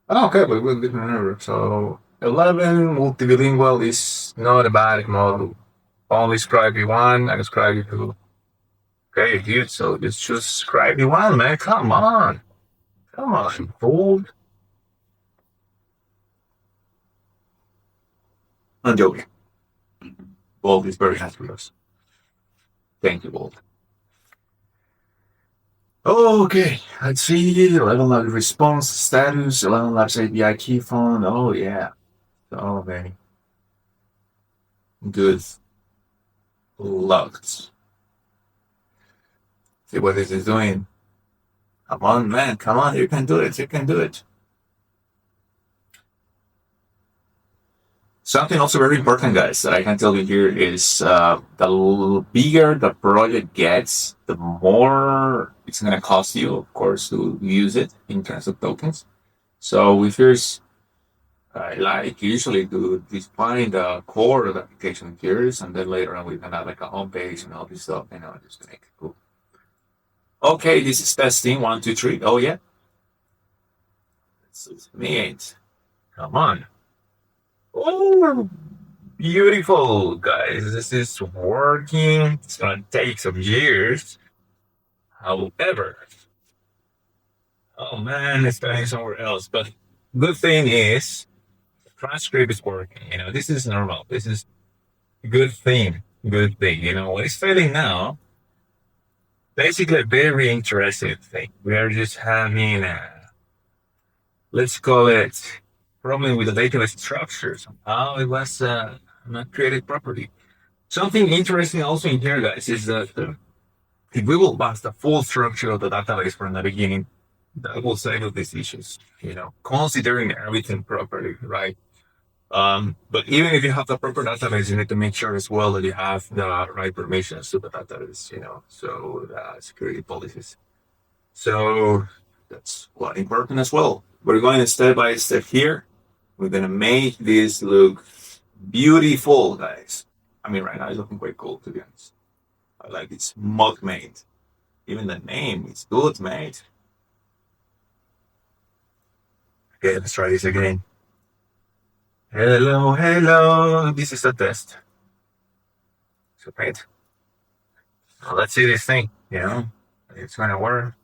Oh, okay, but we'll different error. So 11 multilingual is not a bad model. Only scribe one and scribe two. Okay, dude. So just choose scribe one, man. Come on, come on, Bolt. I'm joking. Bolt is very happy with us. Thank you, Bolt. Okay, let's see. ElevenLabs response status. ElevenLabs API key phone. Oh yeah. Oh man. Good. Locked. See what this is doing. Come on, man. Come on. You can do it. You can do it. Something also very important, guys, that I can tell you here is the bigger the project gets, the more it's going to cost you, of course, to use it in terms of tokens. So if there's I like usually to define the core of the application first, and then later on we can add like a home page and all this stuff, just to make it cool. Okay, this is testing 1, 2, 3. Oh yeah, it's me. Come on. Oh, beautiful, guys. This is working. It's gonna take some years. However, oh man, it's going somewhere else. But good thing is, the transcript is working. This is normal. This is a good thing. Good thing. What is failing now? Basically, a very interesting thing. We are just having let's call it, problem with the database structure. Somehow it was not created properly. Something interesting also in here, guys, is that if we will pass the full structure of the database from the beginning, that will settle these issues, considering everything properly, right? But even if you have the proper database, you need to make sure as well that you have the right permissions to the database, so security policies. So that's quite important as well. We're going step by step here. We're gonna make this look beautiful, guys. I mean, right now it's looking quite cool, to be honest. I like this MockMate. Even the name is good, mate. Okay, let's try this again. Hello, hello. This is a test. So, right. Now, let's see this thing. It's gonna work.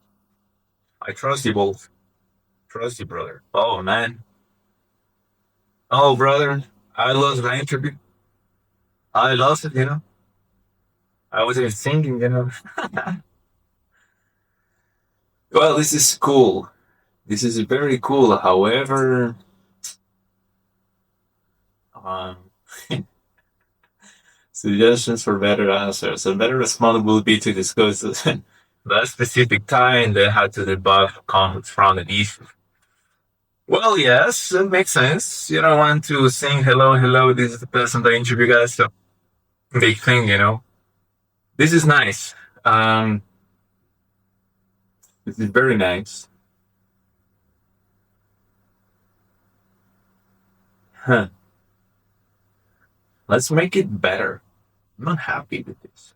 I trust you both. Trust you, brother. Oh man. Oh, brother. I lost the interview. I lost it. I was even thinking. Well, this is cool. This is very cool. However, um, suggestions for better answers. A better response would be to discuss that specific time that had to debug comments from the issue. Well, yes, it makes sense. You don't want to sing hello, hello, this is the person that interview guys. So big thing. This is nice. This is very nice. Huh. Let's make it better. I'm not happy with this.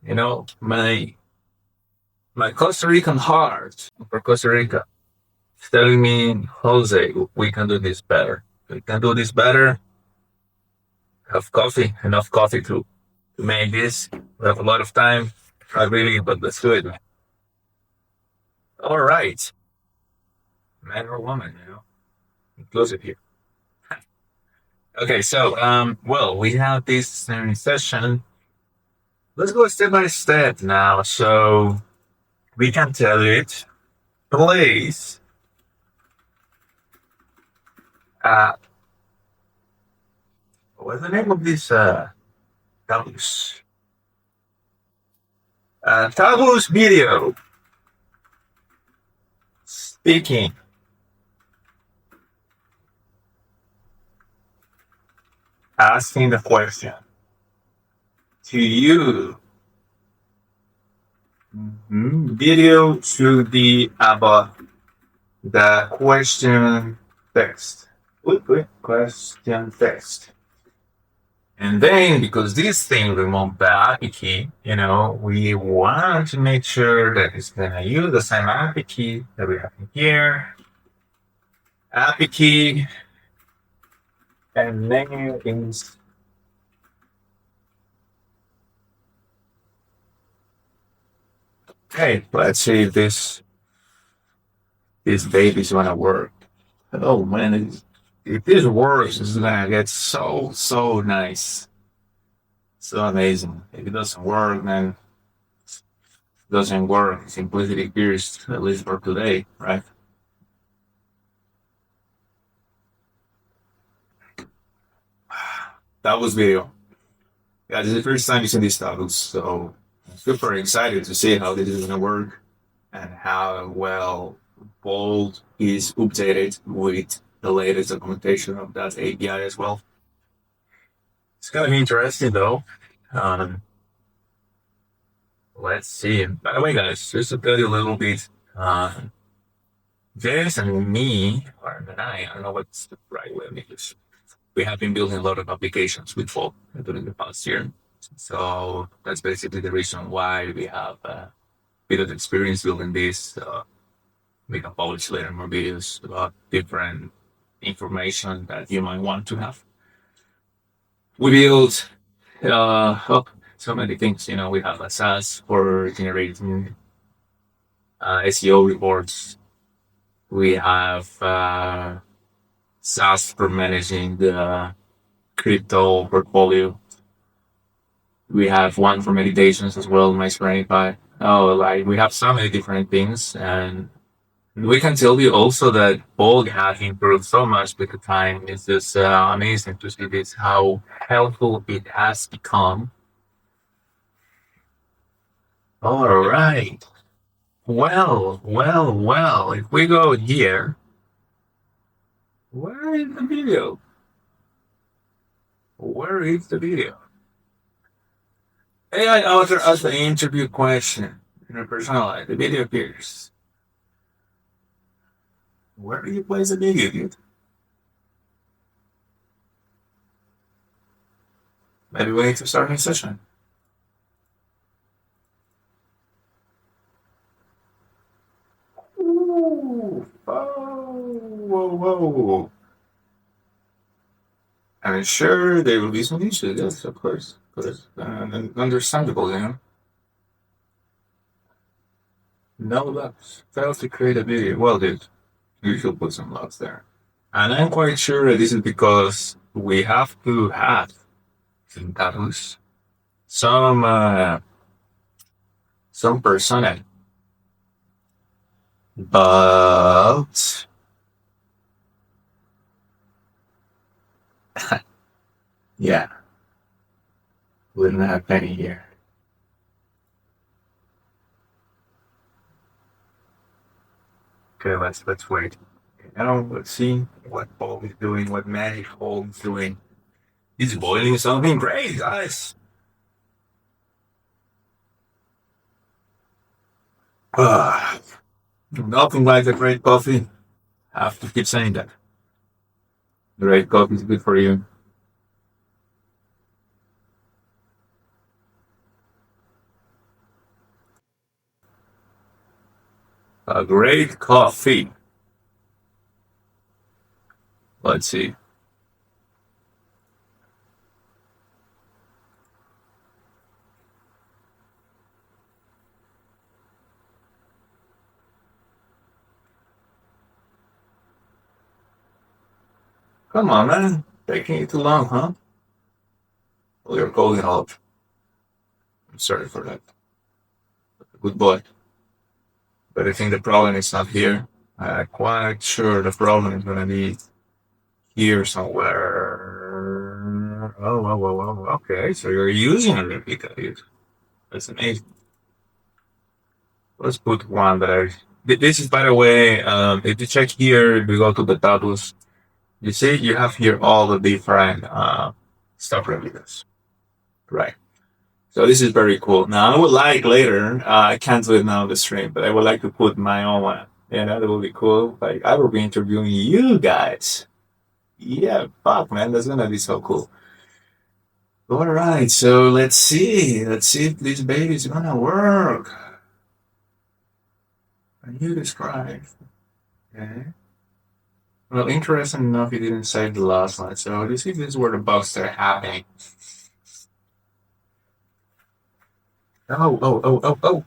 My Costa Rican heart for Costa Rica is telling me, Jose, we can do this better. We can do this better. Have coffee, enough coffee to make this. We have a lot of time. Not really, but let's do it. All right. Man or woman, inclusive here. Okay, so well, we have this session. Let's go step by step now. So we can tell it, please. Uh, what's the name of this Tavus? Tavus video speaking, asking the question to you. Video should be about the question text. Wait, question text. And then, because this thing remote the API key, we want to make sure that it's going to use the same API key that we have in here. API key and name is okay. Let's see if this baby's gonna work. Oh man, if this works, it's gonna get so nice, so amazing. If it doesn't work, then it doesn't work. Simplicity appears at least for today, right? That was video. Yeah, this is the first time using these titles, so I'm super excited to see how this is gonna work and how well Bolt is updated with the latest documentation of that API as well. It's gonna be interesting though. Um, let's see. By the way, guys, just to tell you a little bit, Jess and me, or I don't know what's the right way of English. We have been building a lot of applications with Bolt during the past year. So that's basically the reason why we have a bit of experience building this. We can publish later more videos about different information that you might want to have. We build so many things. We have a SaaS for generating SEO reports. We have SaaS for managing the crypto portfolio. We have one for meditations as well, my Serenify. Oh, like we have so many different things, and we can tell you also that Bolt has improved so much with the time. It's just amazing to see this how helpful it has become. All right. Well. If we go here, where is the video? Where is the video? AI author as the interview question in a personalized. The video appears. Where do you place the video, dude? Maybe we need to start a new session. Ooh. Oh, whoa. I'm sure there will be some issues, yes, of course. Understandable. No logs. Failed to create a video. Well, dude, you should put some logs there. And I'm quite sure that this is because we have to have some Tavus, some personnel. But yeah, we don't have any here. Okay, let's wait. Now let's see what Paul is doing, what Manifold is doing. He's boiling something great, guys. Ah, nothing like a great coffee. I have to keep saying that. Great coffee is good for you. A great coffee. Let's see. Come on, man. Taking it too long, huh? Well, you're calling out. I'm sorry for that. Good boy. But I think the problem is not here. I'm quite sure the problem is going to be here somewhere. Oh. Okay, so you're using a replica here. That's amazing. Let's put one that I. This is, by the way, if you check here, if you go to the Tavus, you see you have here all the different stuff replicas. Right. So this is very cool. Now I would like later, I can't do it now on the stream, but I would like to put my own one. Yeah, that would be cool. Like I will be interviewing you guys. Yeah, fuck man, that's gonna be so cool. All right, so let's see. Let's see if this baby is gonna work. Can you describe? Okay. Well, interesting enough, you didn't save the last one. So you see, this is where the bugs are happening. Oh.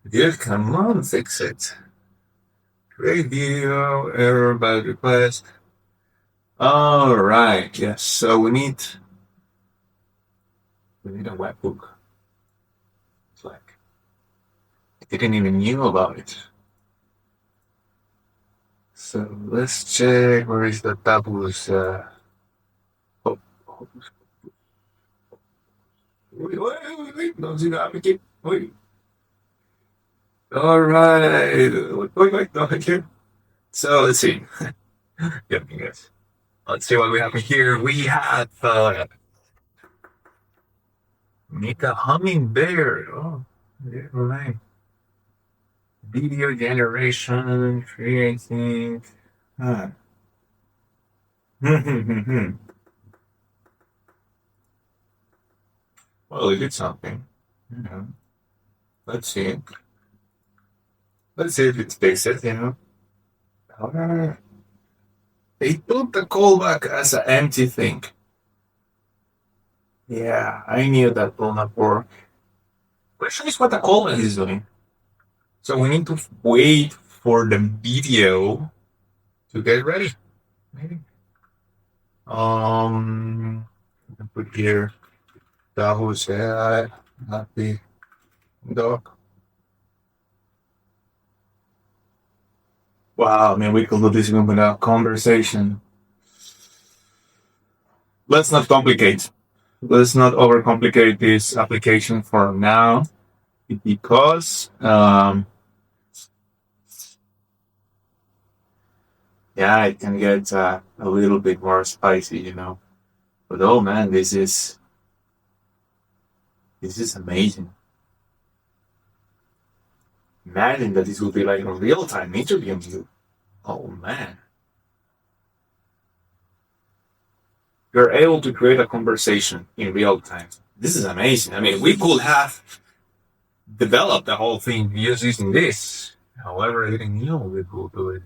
Dude, come on, fix it. Create video, error about request. All right, yes. So we need a webhook. It's like I didn't even knew about it. So let's check where is the Tavus. Oh, oh, wait. Don't see the application. Wait. All right. Wait. No, here. So let's see. Yeah, yes. Let's see what we have here. We have make a hummingbird. Oh, yeah, right. Video generation, creating. Huh. Well, it did something. Yeah. Let's see. Let's see if it fixes it. However, they put the callback as an empty thing. Yeah, I knew that will not work. Question is what the callback is doing. So we need to wait for the video to get ready. Maybe. Put here Tavus AI happy dog. Wow, man, we could do this even without conversation. Let's not complicate. Let's not overcomplicate this application for now because yeah, it can get a little bit more spicy. But oh man, this is amazing. Imagine that this would be like a real time interviewing you. Oh man. You're able to create a conversation in real time. This is amazing. I mean, we could have developed the whole thing just using this. However, I didn't know we could do it.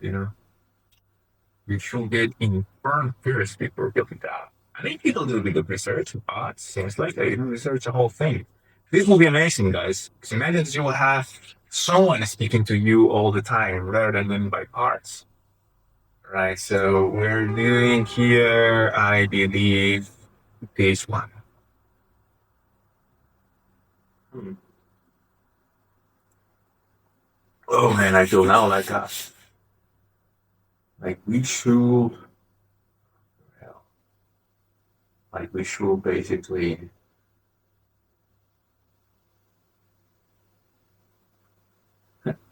You should get informed first before building that. I think people do a bit of research, but seems like they didn't research the whole thing. This will be amazing, guys. Because imagine you will have someone speaking to you all the time rather than doing by parts. Right, so we're doing here, I believe, this one. Oh man, I feel now like we should, well, like we should basically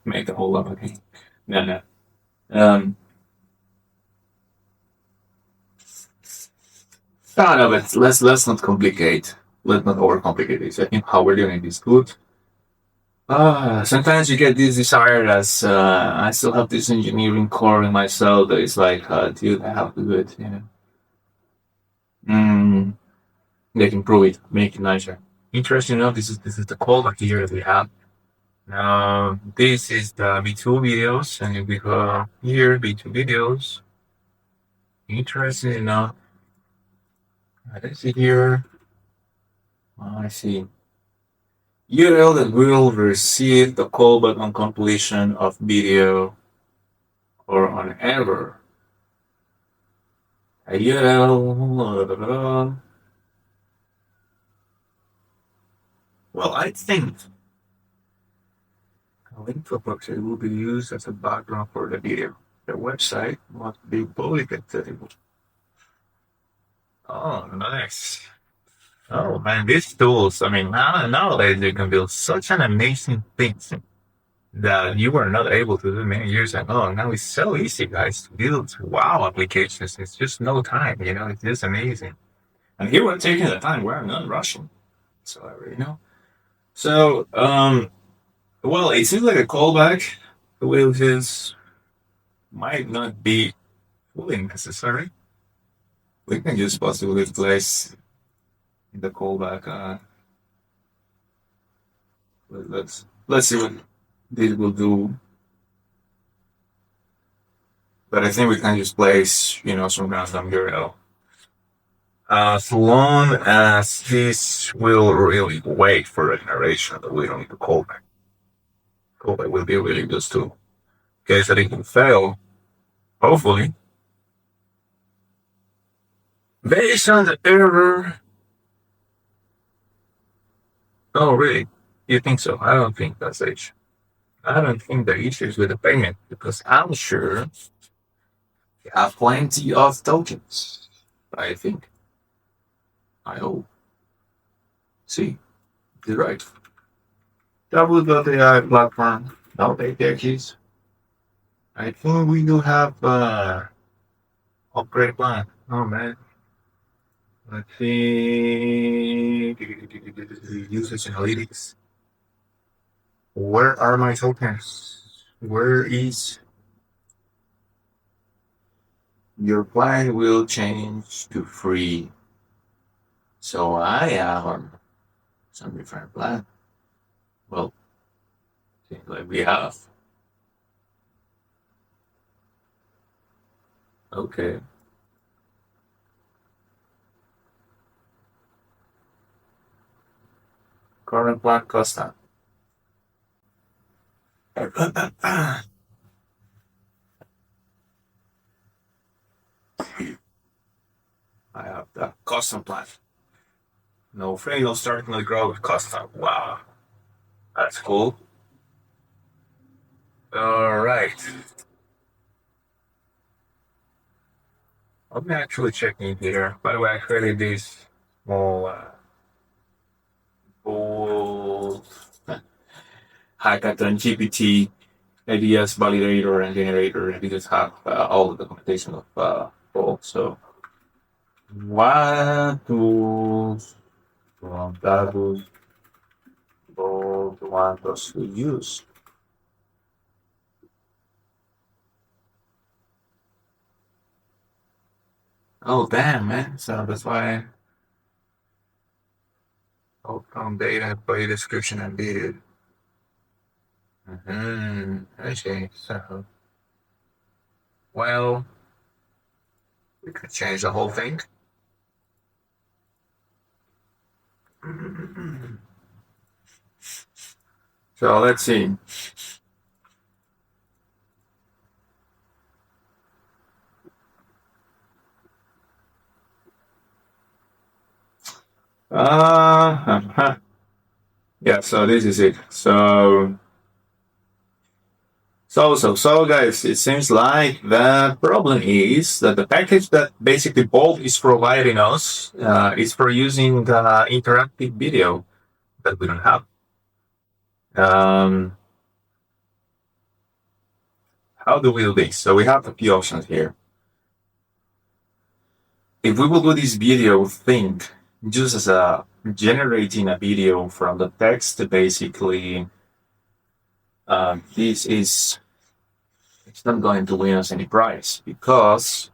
make a whole lot again. No. Um, no, but let's not complicate. Let's not overcomplicate this. I think how we're doing it is good. Sometimes you get this desire as I still have this engineering core in myself that is like, dude, I have to do it. Mm, they can improve it, make it nicer. Interesting enough, this is the callback here that we have. Now this is the B2 videos, and we have here B2 videos. Interesting enough, let's see here. I see. URL that will receive the callback on completion of video or on error. URL. Well, I think a link to a website will be used as a background for the video. The website must be publicly accessible. Oh, nice. Oh man, these tools, I mean, nowadays you can build such an amazing things that you were not able to do many years ago. Now it's so easy, guys, to build wow applications. It's just no time, it's just amazing. And here we're taking the time, we're not rushing. So I already know. So, well, it seems like a callback, which is might not be fully necessary. We can just possibly place the callback. Let's see what this will do. But I think we can just place, some random URL. As long as this will really wait for a generation that we don't need to call back. Callback will be really good too. In case that it can fail, hopefully. Based on the error. Oh, really? You think so? I don't think that's the issue. I don't think the issue is with the payment because I'm sure you have plenty of tokens. I think. I hope. See, you're right. Www.ai platform. Update their keys. I think we do have upgrade plan. Oh man. Let's see. Usage analytics. Where are my tokens? Where is your plan will change to free. So I am on some different plan. Well, seems like we have. Okay. Current plan custom. I have the custom plan. No free, no starting to grow with custom. Wow. That's cool. All right. Let me actually check in here. By the way, I created this small Bolt Hackathon GPT ideas validator and generator, and we just have all the documentation of Bolt. So, what tools from Tavus Bolt want us to use? Oh, damn, man. So that's why outcome data, body description, and video. I see. So, well, we could change the whole thing. So let's see. Yeah, so this is it. So, guys, it seems like the problem is that the package that basically Bolt is providing us is for using the interactive video that we don't have. How do we do this? So we have a few options here. If we will do this video thing just as a generating a video from the text, basically, this is it's not going to win us any prize because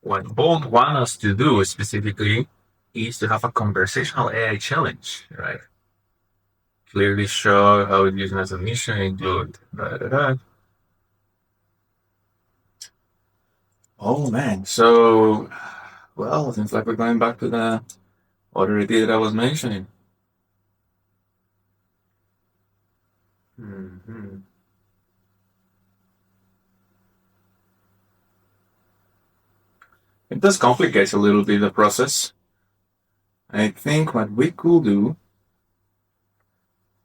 what Bolt want us to do specifically is to have a conversational AI challenge, right? Clearly show how it's using as a mission, include. Oh man, so well, seems like we're going back to the other idea that I was mentioning. Mm-hmm. It does complicate a little bit the process. I think what we could do,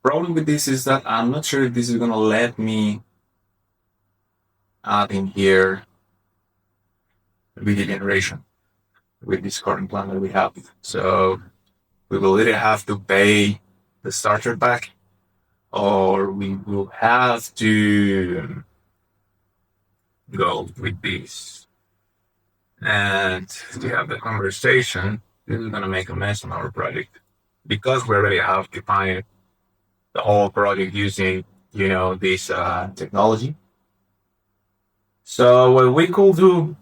problem with this is that I'm not sure if this is gonna let me add in here video generation with this current plan that we have. So we will either have to pay the starter pack or we will have to go with this. And to have the conversation, this is going to make a mess on our project because we already have defined the whole project using, this technology. So what we could do,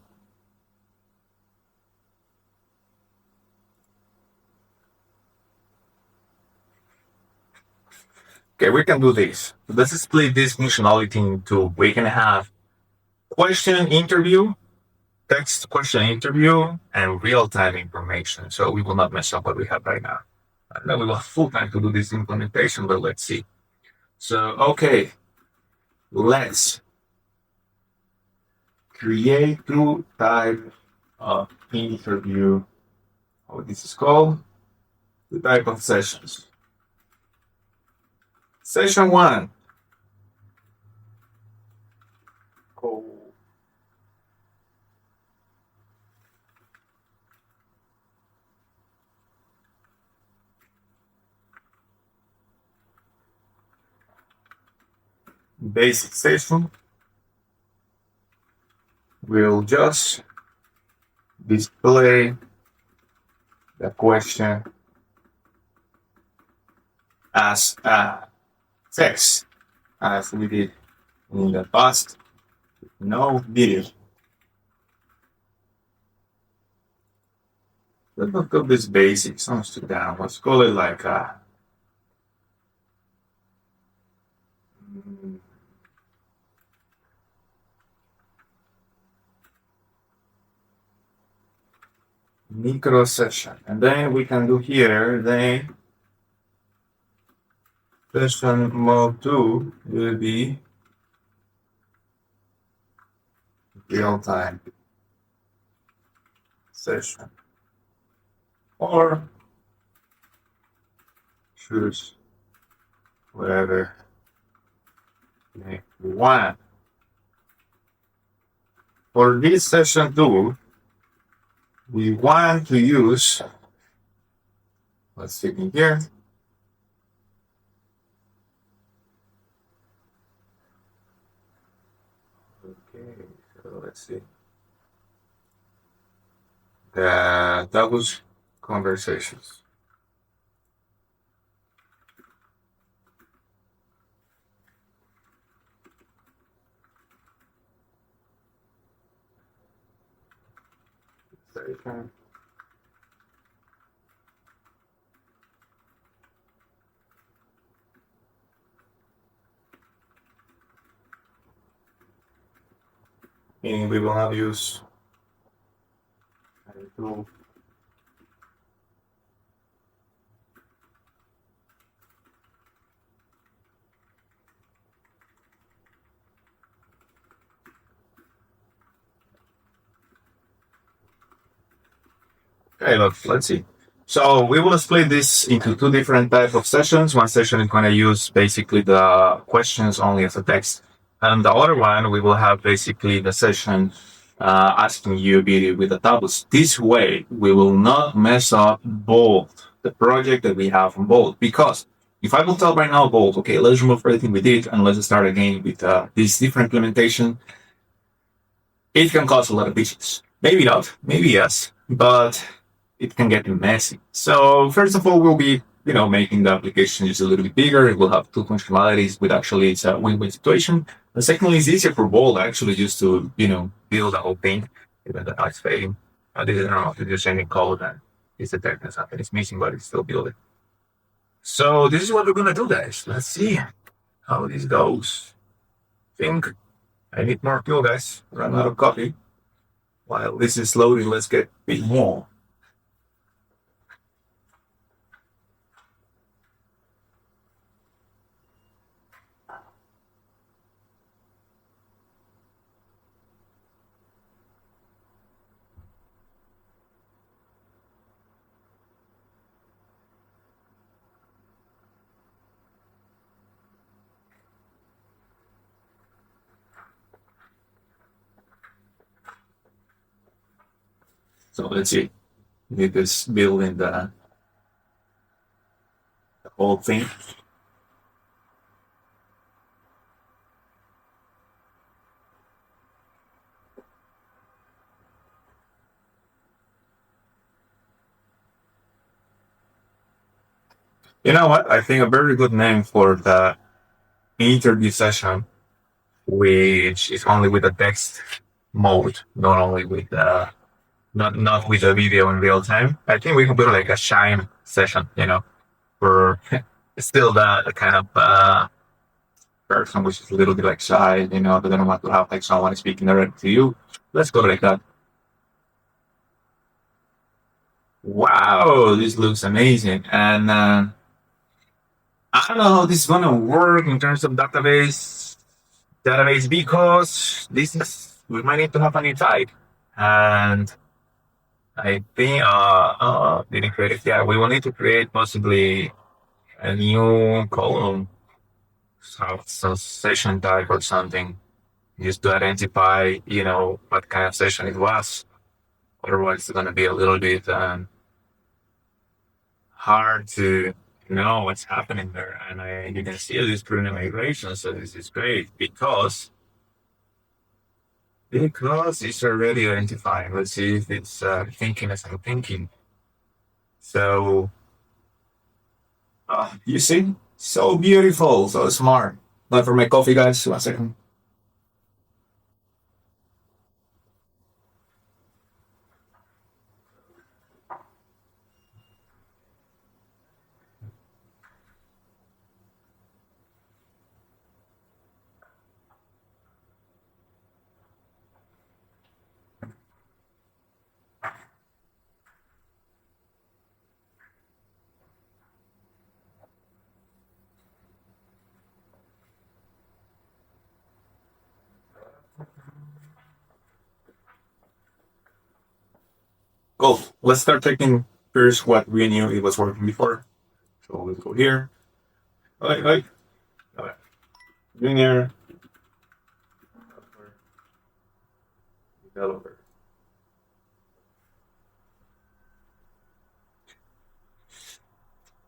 okay, we can do this. Let's split this functionality into, we can have question interview, text question interview, and real-time information. So we will not mess up what we have right now. I know we will have full time to do this implementation, but let's see. So, okay, let's create two type of interview. What this is called? The type of sessions. Session one. Cool. Basic session. We'll just display the question as a text, as we did in the past. No video. Let's look up this basic. Sounds too down. Let's call it like a micro session. And then we can do here, then session mode 2 will be real time session. Or choose whatever you want. For this session 2, we want to use, let's see in here. Okay, so let's see. The Tavus conversations. Session. Meaning we will not use tool. Okay, look, let's see. So we will split this into two different types of sessions. One session is going to use basically the questions only as a text. And the other one, we will have basically the session asking you video with the tables. This way, we will not mess up Bolt, the project that we have on Bolt. Because if I will tell right now Bolt, okay, let's remove everything we did and let's start again with this different implementation, it can cause a lot of issues. Maybe not, maybe yes, but it can get messy. So first of all, we'll be, making the application just a little bit bigger. It will have two functionalities, with actually it's a win-win situation. And secondly, it's easier for Bolt actually just to, build the whole thing, even though it's failing. This is not to just sending code and it's detecting something is missing, but it's still building. So this is what we're gonna do, guys. Let's see how this goes. Think I need more fuel, guys. Run out of coffee. While this is loading, let's get a bit more. So let's see. It is building the whole thing. You know what? I think a very good name for the interview session, which is only with the text mode, not only with the not with the video in real time. I think we can put like a shine session, for still the kind of person which is a little bit like shy, but they don't want to have like someone speaking directly to you. Let's go like that. Wow, this looks amazing. And I don't know how this is gonna work in terms of database because this is we might need to have a new type. And I think didn't create it. Yeah, we will need to create possibly a new column, some session type or something, just to identify, what kind of session it was. Otherwise, it's gonna be a little bit hard to know what's happening there. And you can see this prune migration, so this is great because it's already identifying. Let's see if it's thinking as I'm thinking. So you see, so beautiful, so smart. Not for my coffee, guys. 1 second. Cool. Let's start taking first what we knew it was working before. So let's go here. Like, Junior developer.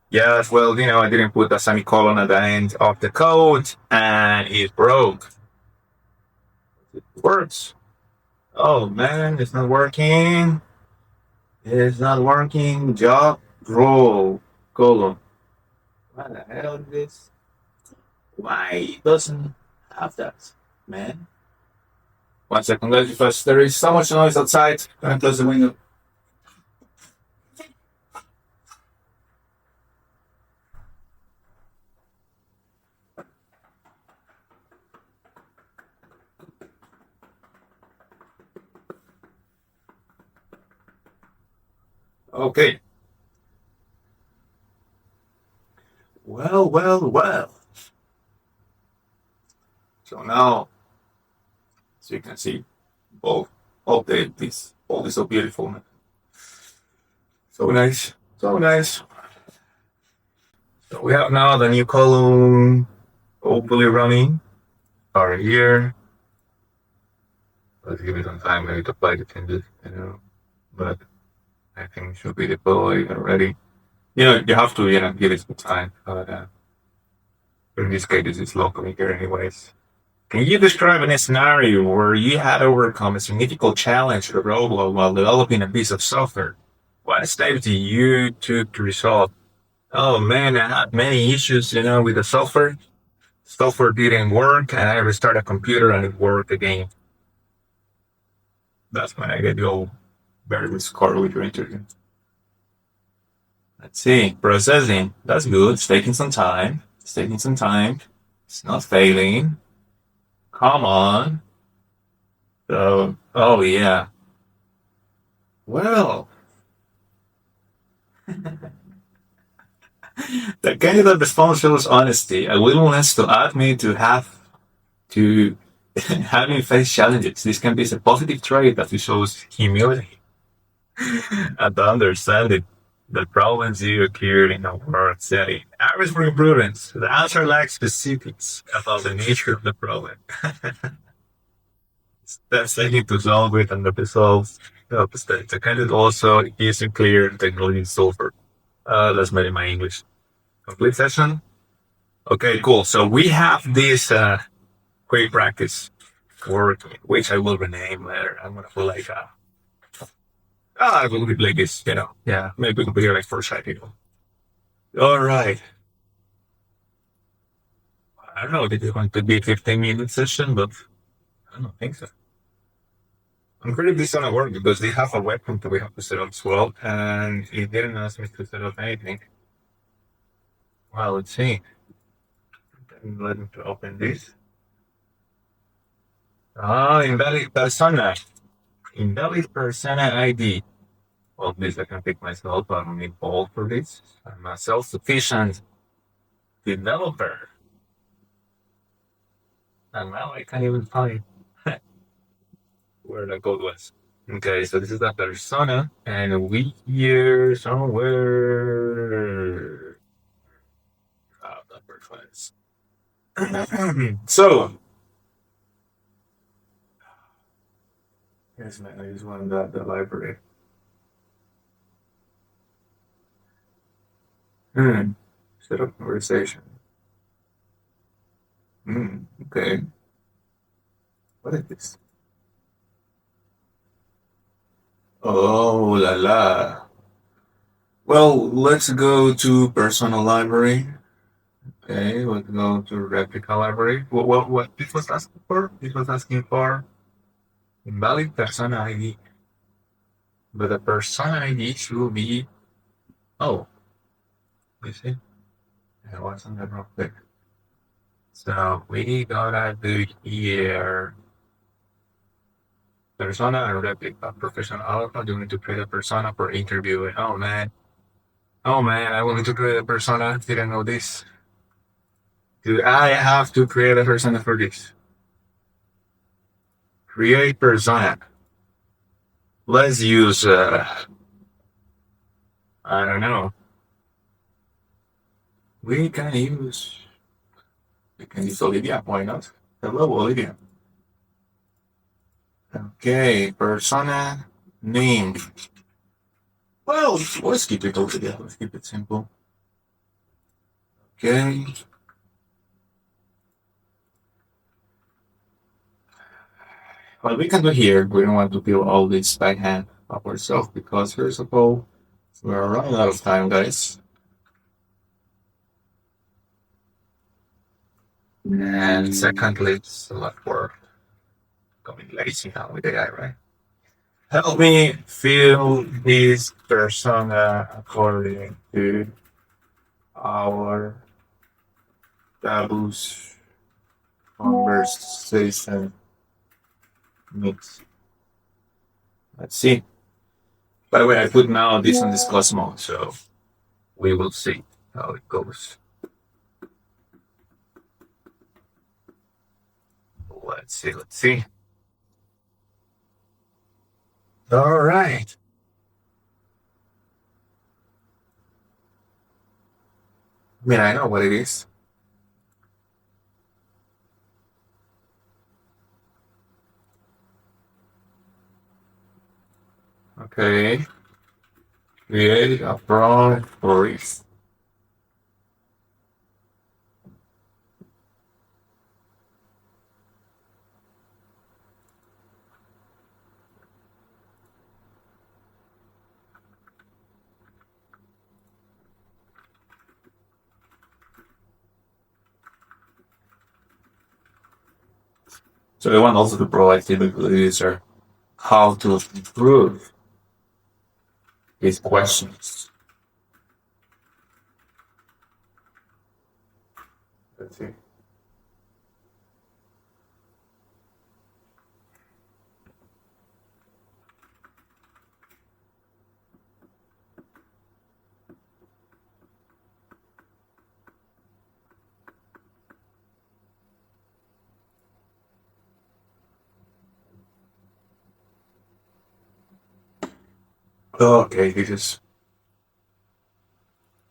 Yes, well, I didn't put a semicolon at the end of the code and it broke. It works. Oh man, it's not working. It's not working. Job role column. What the hell is this? Why it doesn't have that, man? 1 second, guys, because there is so much noise outside. Can I close the window? Okay. Well, well, well. So now, as you can see, both update this. All is so beautiful, man. So nice. So nice. So we have now the new column hopefully running. Are here. Let's give it some time maybe to apply the changes, But I think it should be deployed already. You have to, give it some time. But in this case, it's locally here anyways. Can you describe a scenario where you had to overcome a significant challenge or roadblock while developing a piece of software? What steps did you took to resolve? Oh man, I had many issues, with the software. Software didn't work, and I restarted a computer and it worked again. That's when I get the very good score with your interview. Let's see. Processing. That's good. It's taking some time. It's not failing. Come on. So, oh yeah. Well, the candidate response shows honesty, a willingness to admit to having faced challenges. This can be a positive trait that shows humility and understanding that problems do occur in a work setting. Areas for improvements. The answer lacks specifics about the nature of the problem. That's I need to solve it and resolve the mistake. The candidate also isn't clear technology solver. That's my English. Complete session. Okay, cool. So we have this quick practice work, which I will rename later. I'm gonna put like I will be like this, Yeah, maybe we can put here like first side, All right. I don't know. This is going to be a 15-minute session, but I don't think so. I'm pretty busy on work because they have a webcam that we have to set up as well, and it didn't ask me to set up anything. Well, let's see. Let me to open this. Invalid persona. Invalid persona ID. Well, this I can pick myself. I don't need Bolt for this. I'm a self-sufficient developer. And now I can't even find where the code was. Okay, so this is the persona, and we here somewhere. That reference. So, here's my I just want the library. Set up conversation. Okay. What is this? Oh la la. Well, let's go to persona library. Okay, let's go to replica library. What this was asking for? This was asking for invalid persona ID. But the persona ID should be, oh, you see? I was on the wrong thing. So we gotta do here persona and replica professional avatar. You need to create a persona for interview. Oh man. Oh man, I wanted to create a persona. Didn't know this. Do I have to create a persona for this? Create persona. Let's use, I don't know. We can use, Olivia. Why not? Hello, Olivia. Okay, persona name. Well, let's keep it Olivia. Let's keep it simple. Okay. What we can do here, we don't want to build all this by hand of ourselves because first of all, we're running out of time, guys. And secondly, it's a lot more becoming lazy now with AI, right? Help me fill this persona according to our Tavus conversation mix. Let's see. By the way, I put now this on discuss mode, so we will see how it goes. Let's see. All right. I mean, I know what it is. Okay. Create a prompt for it. So I want also to provide feedback to the user how to improve his questions. Let's see. Okay, this is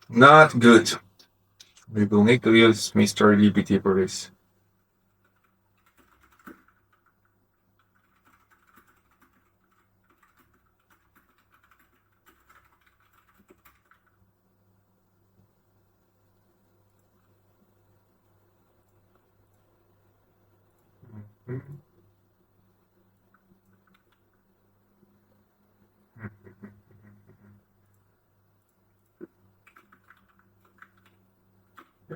not good. We will need to use Mr. GPT for this. You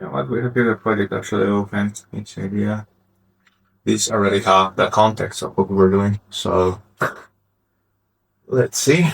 know what? We have here a project actually open. Each idea. These already have the context of what we're doing. So let's see.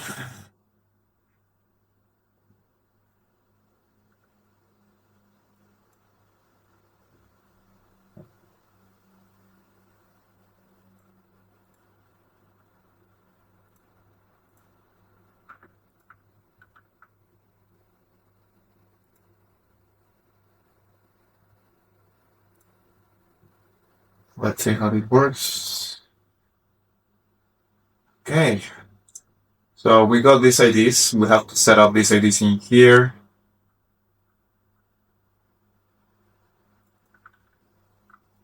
Let's see how it works. Okay. So we got these IDs. We have to set up these IDs in here.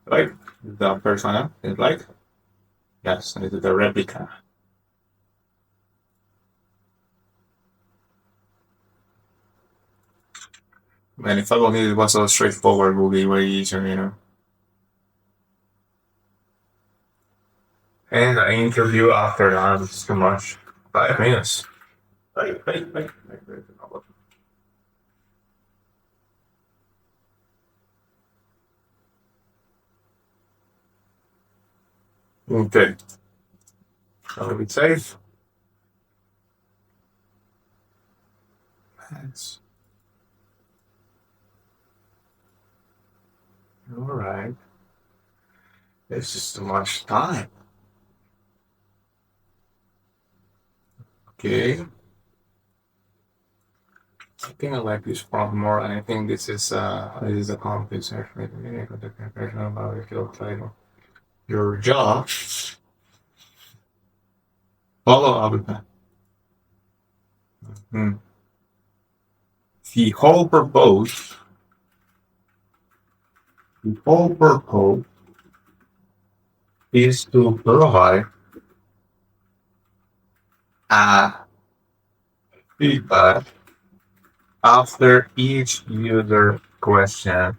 Right? The persona is like, yes, it is the replica. And if I only it was so straightforward, it would be way easier, you know. And I interview after that, it's too much. 5 minutes. Wait. Okay. So let me save. Thanks. All right. It's just too much time. Okay. I think I like this prompt more, and I think this is a complete search for the comparison about your job title. Your job. Follow up with that. The whole purpose is to provide a feedback after each user question.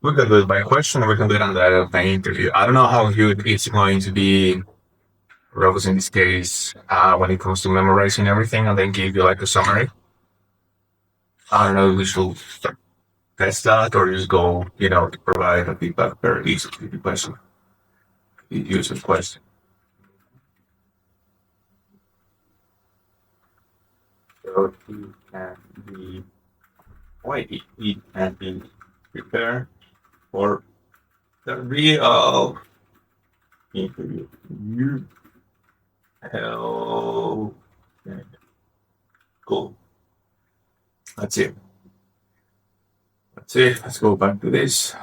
We can do it by question, or we can do it on the interview. I don't know how good it's going to be, Rose, in this case, when it comes to memorizing everything and then give you like a summary. I don't know if we should test that or just go, to provide a feedback per each question, user question. So it can be prepared for the real interview. Hello. Okay. Cool. That's it. Let's go back to this.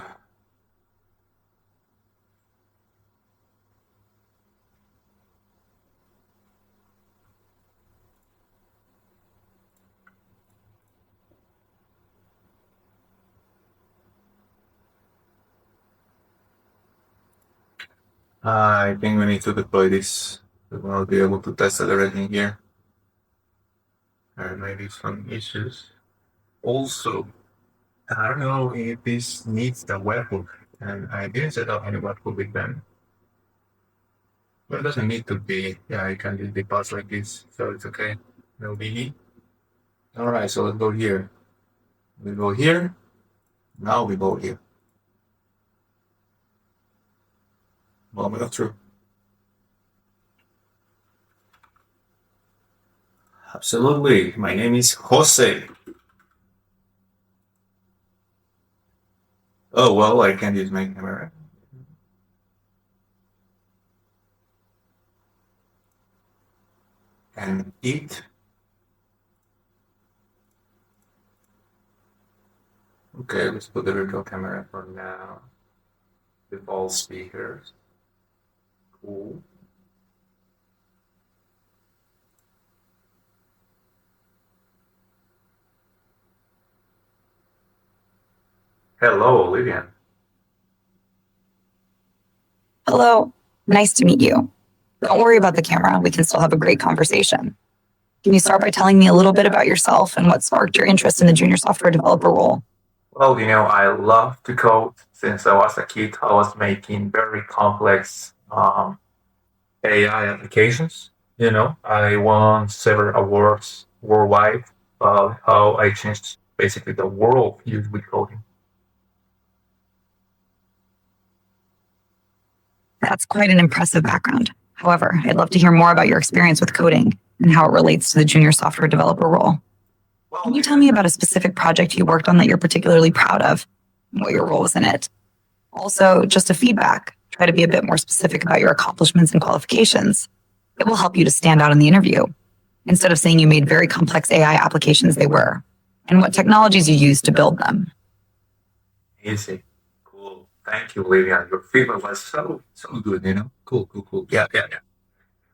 I think we need to deploy this. We will be able to test everything here. There may be some issues. Also, I don't know if this needs the webhook, and I didn't set up any webhook with them. But it doesn't need to be. Yeah, it can just be passed like this, so it's okay. No biggie. All right, so let's go here. We go here. Now we go here. Moment of truth. Absolutely. My name is Jose. Oh, well, I can use my camera. And eat. Okay, let's put the virtual camera for now. Default speakers. Cool. Hello, Olivia. Hello. Nice to meet you. Don't worry about the camera. We can still have a great conversation. Can you start by telling me a little bit about yourself and what sparked your interest in the junior software developer role? Well, I love to code. Since I was a kid, I was making very complex AI applications. I won several awards worldwide about how I changed basically the world used with coding. That's quite an impressive background. However, I'd love to hear more about your experience with coding and how it relates to the junior software developer role. Can you tell me about a specific project you worked on that you're particularly proud of and what your role was in it? Also, just a feedback, try to be a bit more specific about your accomplishments and qualifications. It will help you to stand out in the interview. Instead of saying you made very complex AI applications, they were, and what technologies you used to build them. Easy. Cool. Thank you, Olivia. Your feedback was so good, Cool. Yeah.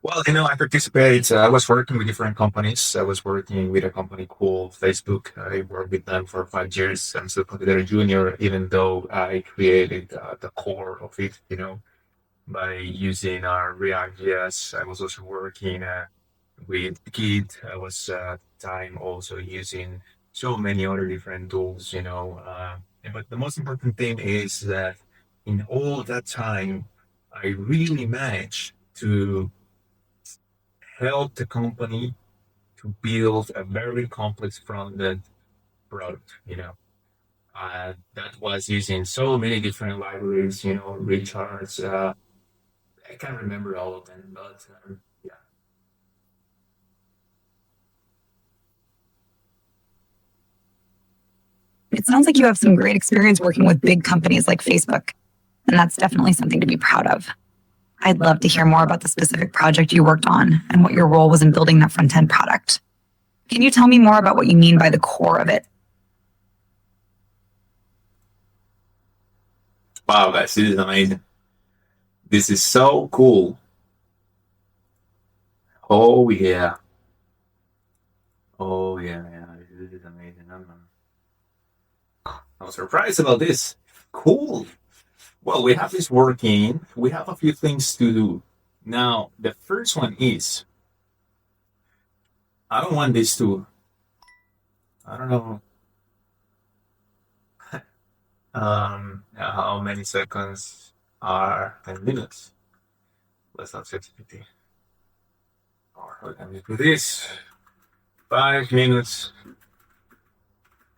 Well, I participate. I was working with different companies. I was working with a company called Facebook. I worked with them for 5 years. I'm still considered a junior, even though I created the core of it, by using our React.js. I was also working with Git. I was at the time also using so many other different tools, but the most important thing is that in all that time, I really managed to help the company to build a very complex front-end product, that was using so many different libraries, recharts. I can't remember all of them, but yeah. It sounds like you have some great experience working with big companies like Facebook, and that's definitely something to be proud of. I'd love to hear more about the specific project you worked on and what your role was in building that front end product. Can you tell me more about what you mean by the core of it? Wow, guys, this is amazing. This is so cool. Oh yeah. Oh yeah. This is amazing. I'm surprised about this. Cool. Well, we have this working. We have a few things to do. Now, the first one is I don't want this to, I don't know how many seconds are 10 minutes. Let's not set 50. Or how can we do this? 5 minutes,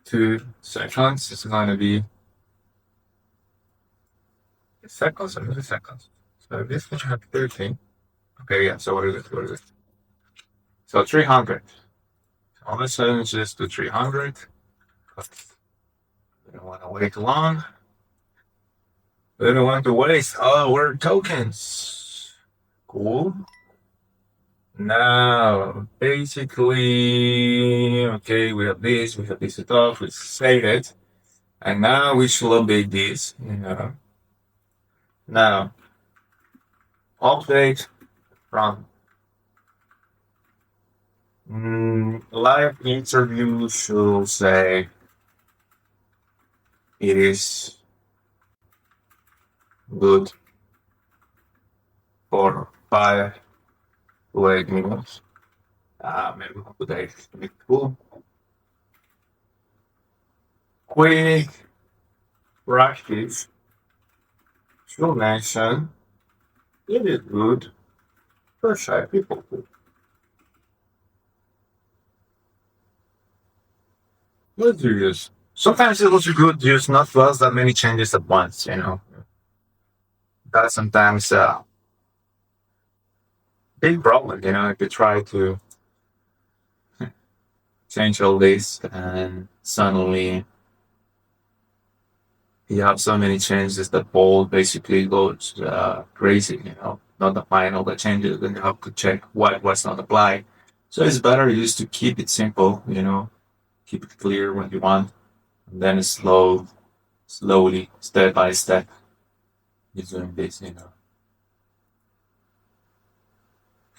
2 seconds. It's going to be seconds or milliseconds. So this one have 13. Okay, yeah, so what is it? So 300. So all of a sudden, it's just to 300. We don't want to wait long. We don't want to waste our tokens. Cool. Now, basically, okay, we have this stuff, we save it. And now we should update this. Now, update from live interview should say it is good for 5 to 8 minutes. Maybe we'll put that cool. Quick practice should mention it is good for shy people. Let's do this. Sometimes it looks good just not to us that many changes at once, That's sometimes a big problem, if you try to change all this and suddenly you have so many changes that Bolt basically goes crazy, not applying all the changes, then you have to check what was not applied. So it's better just to keep it simple, keep it clear what you want, and then slowly, step by step, you're doing this,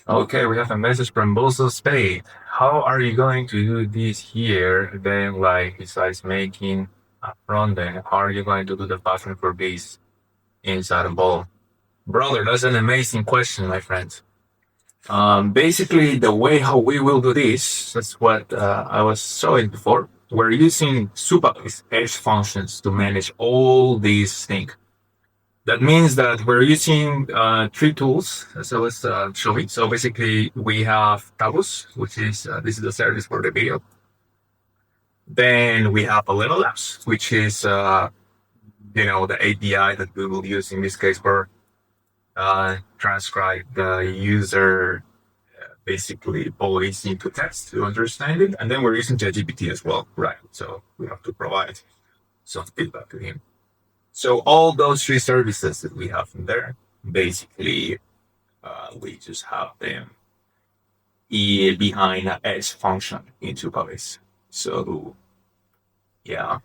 Okay, we have a message from Bozo Spade. How are you going to do this here? Then, besides making a front end, how are you going to do the pattern for this inside a ball? Brother, that's an amazing question, my friend. Basically, the way how we will do this, that's what I was showing before. we're using Supabase edge functions to manage all these things. That means that we're using three tools. So let's show it. So basically, we have Tavus, which is this is the service for the video. Then we have ElevenLabs, which is the API that we will use in this case for transcribe the user basically voice into text to understand it. And then we're using ChatGPT as well, right? So we have to provide some feedback to him. So all those three services that we have in there, basically, we just have them behind an edge function in Supabase. So yeah,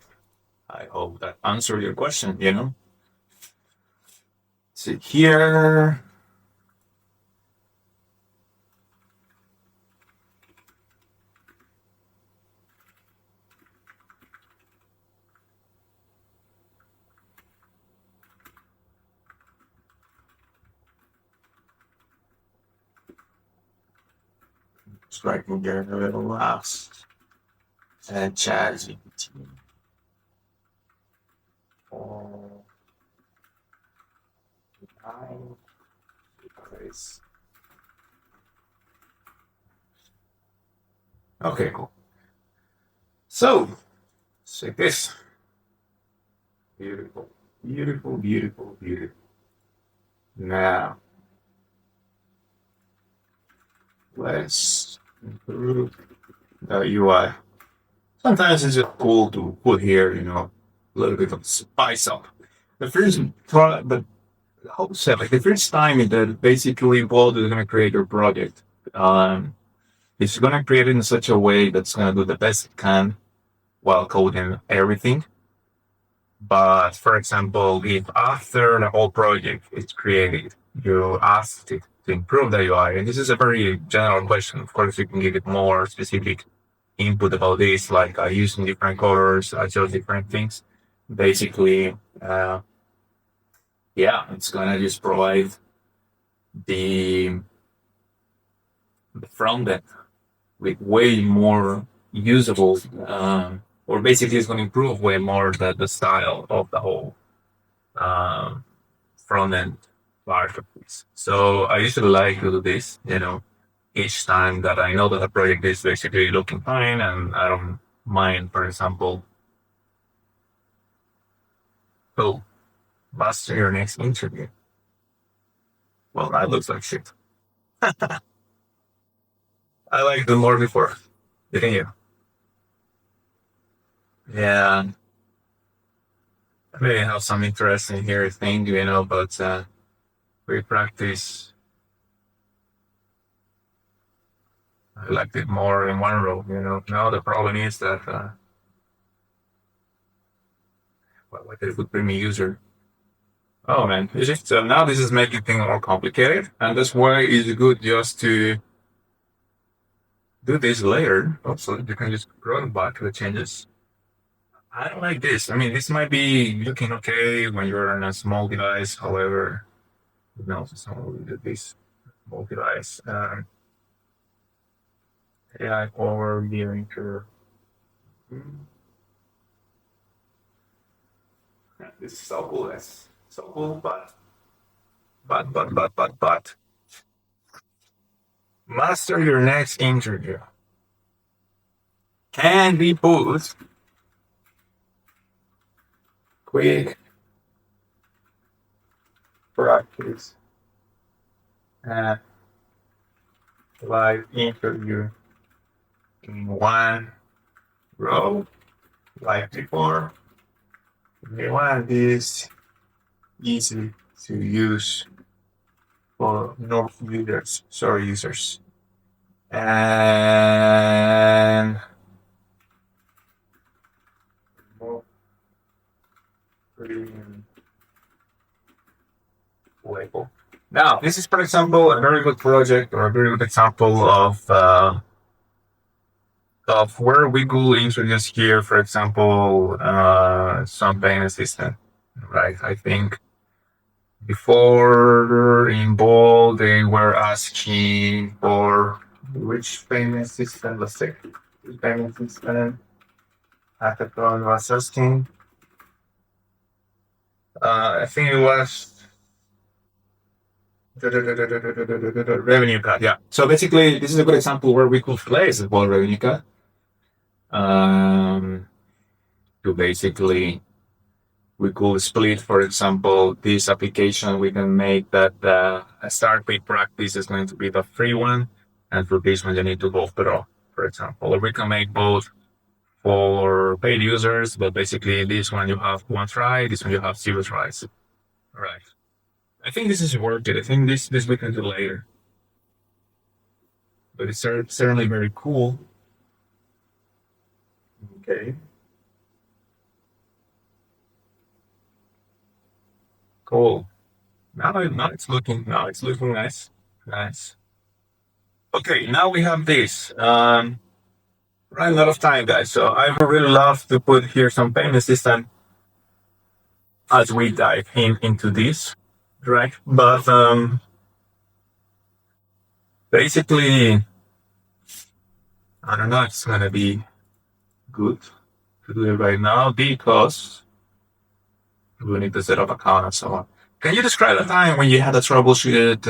I hope that answered your question, So here, striking there a little last and ChatGPT. Okay, cool. So, check this. Beautiful, beautiful, beautiful, beautiful. Now, let's improve the UI. Sometimes it's just cool to put here, a little bit of spice up. The first try, but how to say, like the first time that basically Bolt is going to create your project, it's going to create it in such a way that's going to do the best it can while coding everything. But for example, if after the whole project is created, you asked it to improve the UI, and this is a very general question. Of course, you can give it more specific input about this, like using different colors, adjust different things. Basically, it's gonna just provide the front end with way more usable, or basically it's going to improve way more the style of the whole front end part of this. So I usually like to do this, each time that I know that a project is basically looking fine, and I don't mind, for example, master your next interview. Well, that looks like shit. I liked the more before, didn't you? Yeah. I may have some interesting here thing, but we practice. I liked it more in one row, Now the problem is that what it would bring me user. Oh man, it's just now this is making things more complicated, and that's why it's good just to do this later. Also, you can just run back the changes. I don't like this. I mean, this might be looking okay when you're on a small device. However, someone with this small device. AI overviewing curve. This is so cool. That's so cool, but master your next interview can be put quick practice and live interview in one row like before. We want this easy to use for no users. And label. Now, this is, for example, a very good project or a very good example of where we could introduce here, for example, some payment assistant, right? I think before in Bolt, they were asking for which payment system, let's say, payment system. Hackathon was asking. I think it was revenue cut. Yeah. So basically, this is a good example where we could place the whole revenue cut to basically we could split, for example, this application. We can make that a start paid practice is going to be the free one, and for this one you need to go pro, for example. Or we can make both for paid users, but basically this one you have one try, this one you have zero tries. All right. I think this is worth it. I think this we can do later, but it's certainly very cool. Okay. Cool. Now it's looking nice. Nice. Okay, now we have this. Running out of time, guys. So I would really love to put here some payment system as we dive into this, right? But basically, I don't know. It's gonna be good to do it right now because we need to set up account and so on. Can you describe a time when you had to troubleshoot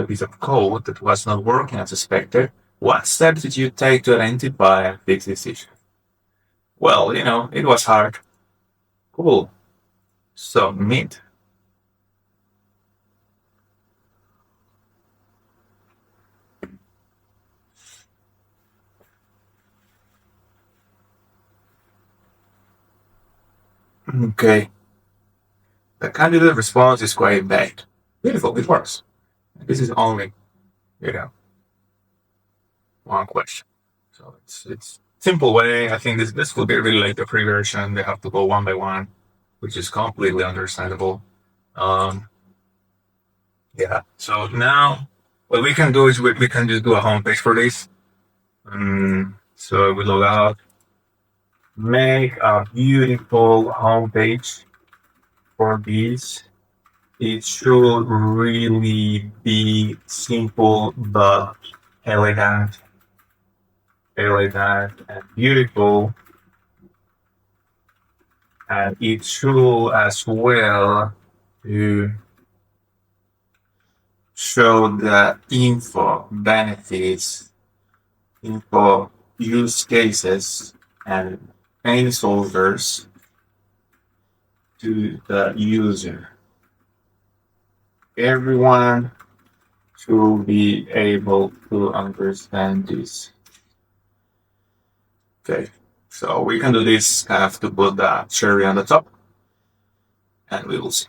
a piece of code that was not working as expected? What steps did you take to identify and fix this issue? Well, it was hard. Cool. Submit. Okay. The candidate response is quite vague. Beautiful, it works. This is only, you know, one question. So it's simple way. I think this will be really like the free version. They have to go one by one, which is completely understandable. Yeah. So now what we can do is we can just do a homepage for this. So we log out, make a beautiful homepage for this. It should really be simple but elegant and beautiful. And it should as well to show the info, benefits, info, use cases, and pain solvers to the user. Everyone should be able to understand this. Okay, so we can do this. I have to put the cherry on the top, and we will see.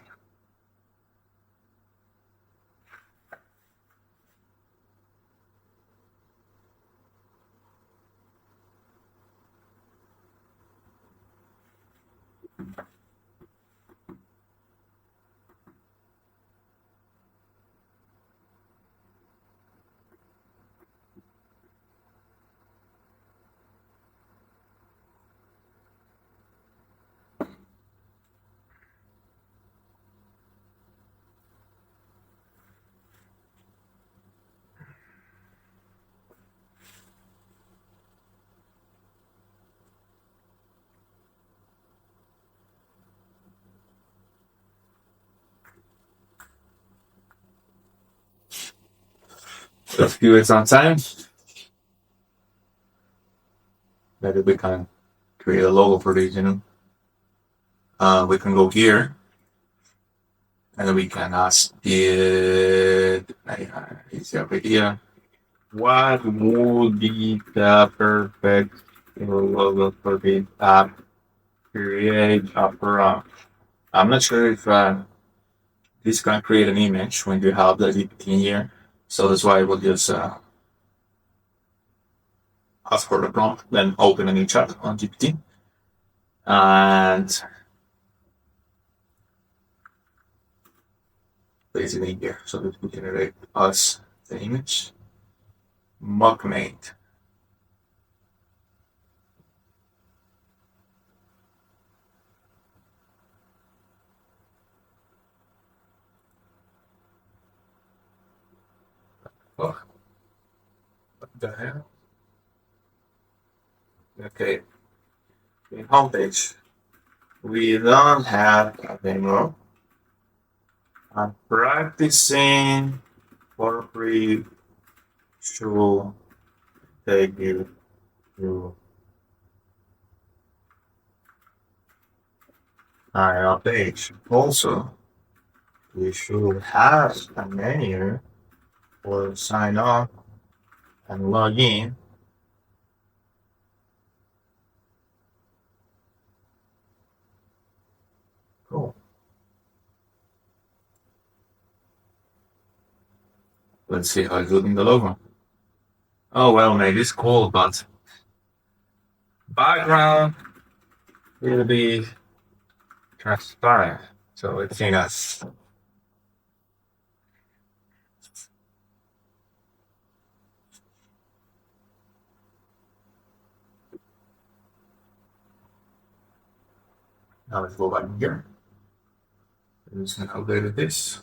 Just give it some time. Maybe we can create a logo for this, we can go here and we can ask it, it's over here. What would be the perfect logo for this app? Create a prompt. I'm not sure if this can create an image when you have the GPT here. So that's why I will just ask for the prompt, then open a new chat on GPT. And place it in here so that we generate us the image. MockMate. Oh, what the hell? Okay. the homepage. We don't have a demo. I'm practicing for free should take you to our page. Also, we should have a menu for sign up and log in. Cool. Let's see how it's looking the logo. Oh well, maybe it's cool, but background will be transparent, so it's in us. Now let's go back here. I'm just gonna update this.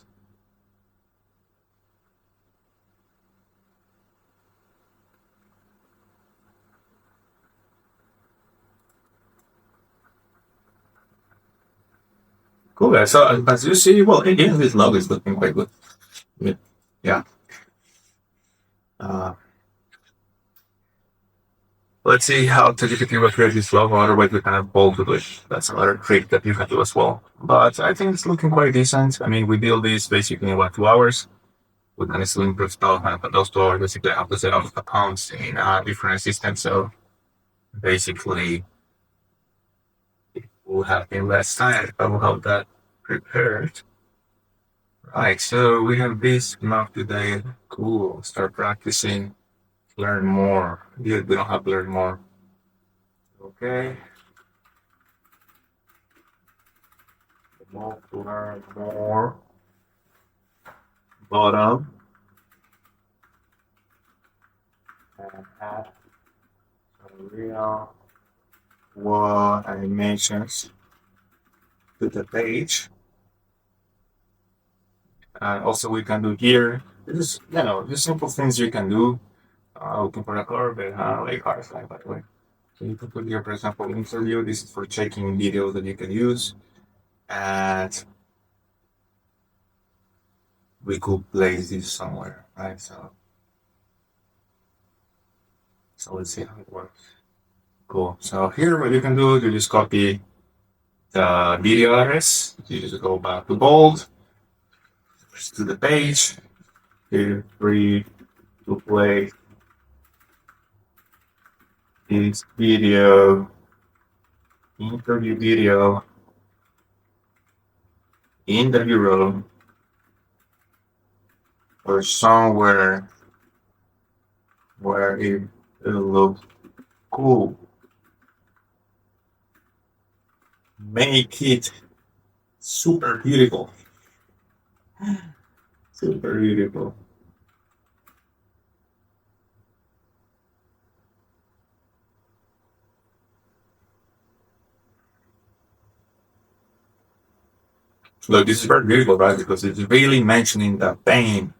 Cool, guys. So as you see, well, again, this logo is looking quite good. Yeah. Let's see how ChatGPT will create this logo. Otherwise, we can have Bolt to do it. That's another trick that you can do as well. But I think it's looking quite decent. I mean, we built this basically in 2 hours. We can still improve stuff, but those 2 hours basically have to set up accounts in different systems. So basically, we'll have in less time. I will have that prepared. Right, so we have this map today. Cool. Start practicing. Learn more. Yeah, we don't have to learn more. Okay. Move to learn more. Bottom. And add some real world animations to the page. And also we can do here. This is, just simple things you can do. Looking for a color, but like cars, by the way. So you can put here, for example, interview. This is for checking videos that you can use. And we could place this somewhere, right? So let's see how it works. Cool. So here, what you can do, you just copy the video address. You just go back to Bolt, to the page. Feel free to play this video, interview room, or somewhere where it will look cool. Make it super beautiful. Super beautiful. Look, this is very beautiful, right? Because it's really mentioning the pain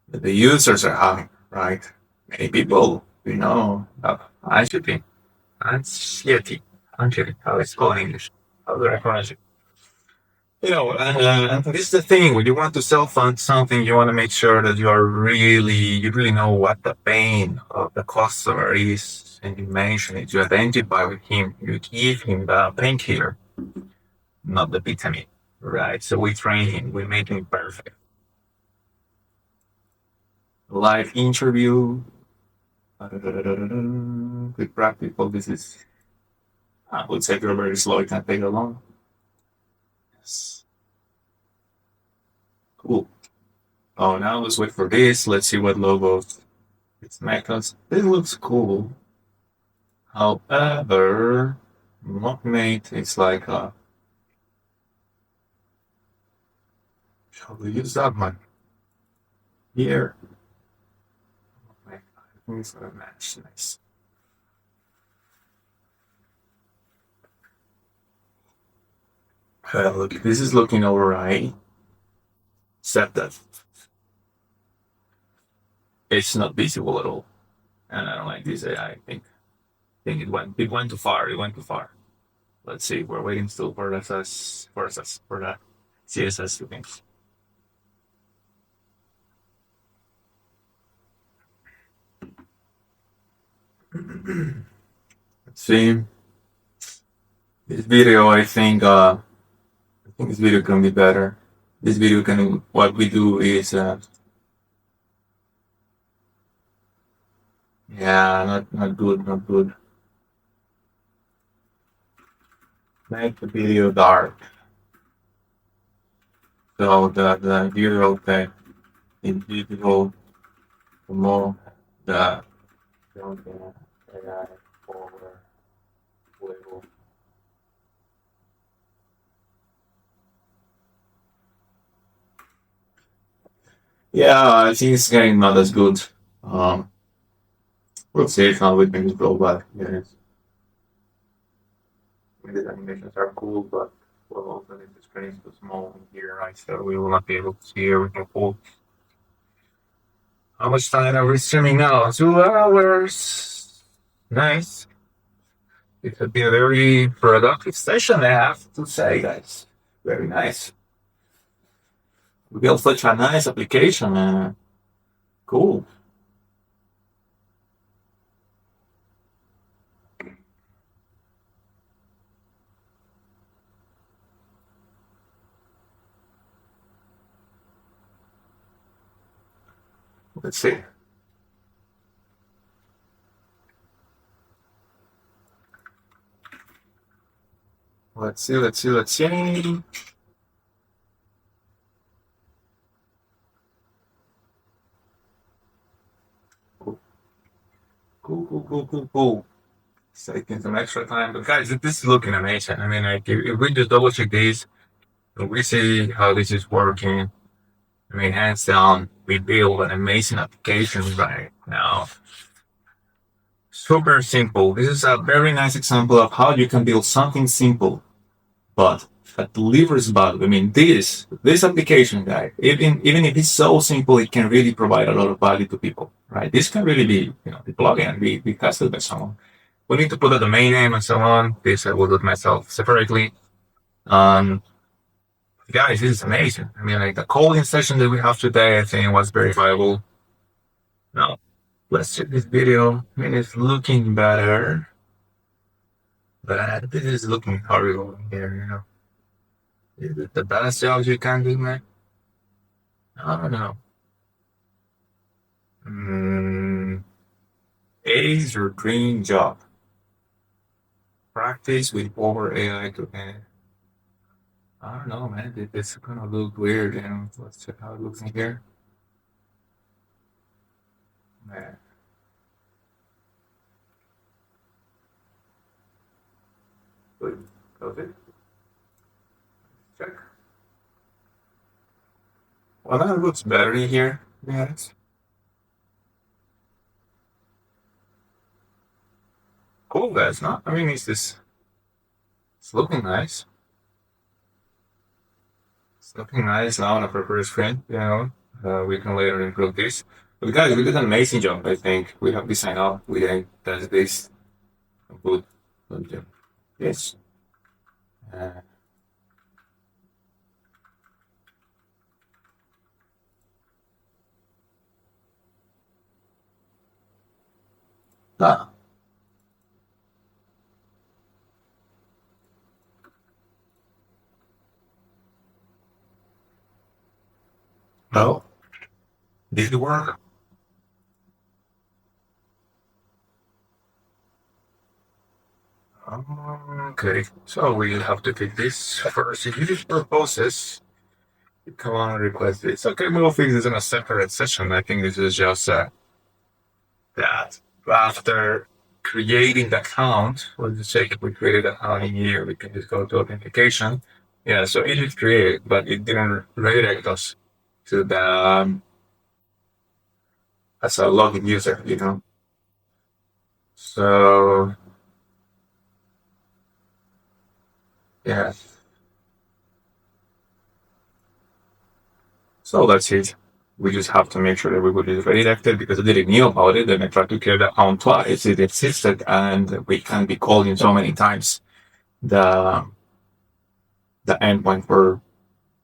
that the users are having, right? Many people, anxiety, how it's called in English. How do I pronounce it? And this is the thing, when you want to self-fund something, you want to make sure that you really know what the pain of the customer is, and you mention it, you identify with him, you give him the painkiller, not the vitamin, right? So we train him, we make him perfect. Live interview. Quick practical. This is, I would say, if you're very slow, it can take a long. Yes. Cool. Oh, now let's wait for this. Let's see what logo it's methods. This looks cool. However, MockMate is like a. Shall we use that one? Here. I think it's gonna match. Nice. Look, this is looking alright. Except that it's not visible at all. And I don't like this AI. I think it went too far. It went too far. Let's see, we're waiting still for the CSS things. Let's see. This video, I think this video can be better. This video can, what we do is, yeah, not good, not good. Make the video dark. So the visual effect is visible the more the AI forward label. Yeah, I think it's getting not as good. We'll see how we can grow back. Yes. These animations are cool, but we'll also need the screen is too small in here, right? So we will not be able to see everything full. How much time are we streaming now? 2 hours. Nice. It could be a very productive session, I have to say, guys. Very nice. We built such a nice application. Cool. Let's see. Let's see. Cool. It's taking some extra time, but guys, this is looking amazing. I mean, like, if we just double check these, and we see how this is working, I mean, hands down, we build an amazing application right now. Super simple. This is a very nice example of how you can build something simple, but that delivers value. I mean, this application, guy, even if it's so simple, it can really provide a lot of value to people, right? This can really be, deployed and be tested by someone. We need to put a domain name and so on. This I will do it myself separately. Guys, this is amazing. I mean, like the coding session that we have today, I think was very viable. Now, let's check this video. I mean, it's looking better, but this is looking horrible here, Is it the best job you can do, man? I don't know. A's or dream job. Practice with OpenAI to end. I don't know, man. It's gonna look weird. Let's check how it looks in here. Man. Good. Close it. Check. Well, that looks better in here, guys. Cool, guys. No, I mean, it's looking nice. It's looking nice now on a prepared screen. We can later improve this. But guys, we did an amazing job. I think we have this sign up. We didn't test this. Good. Yes. Ah. Oh, did it work? Okay, so we'll have to take this first. If you just proposes, come on and request this. Okay, we'll fix this in a separate session. I think this is just that after creating the account, we'll just check if we created an account in here. We can just go to authentication. Yeah, so it is created, but it didn't redirect us to the as a login user, So yeah. So that's it. We just have to make sure that everybody is redirected because I didn't know about it. Then I tried to create the account twice. It existed and we can be calling so many times. the endpoint for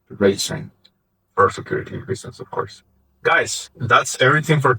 registering for security reasons, of course. Guys, that's everything for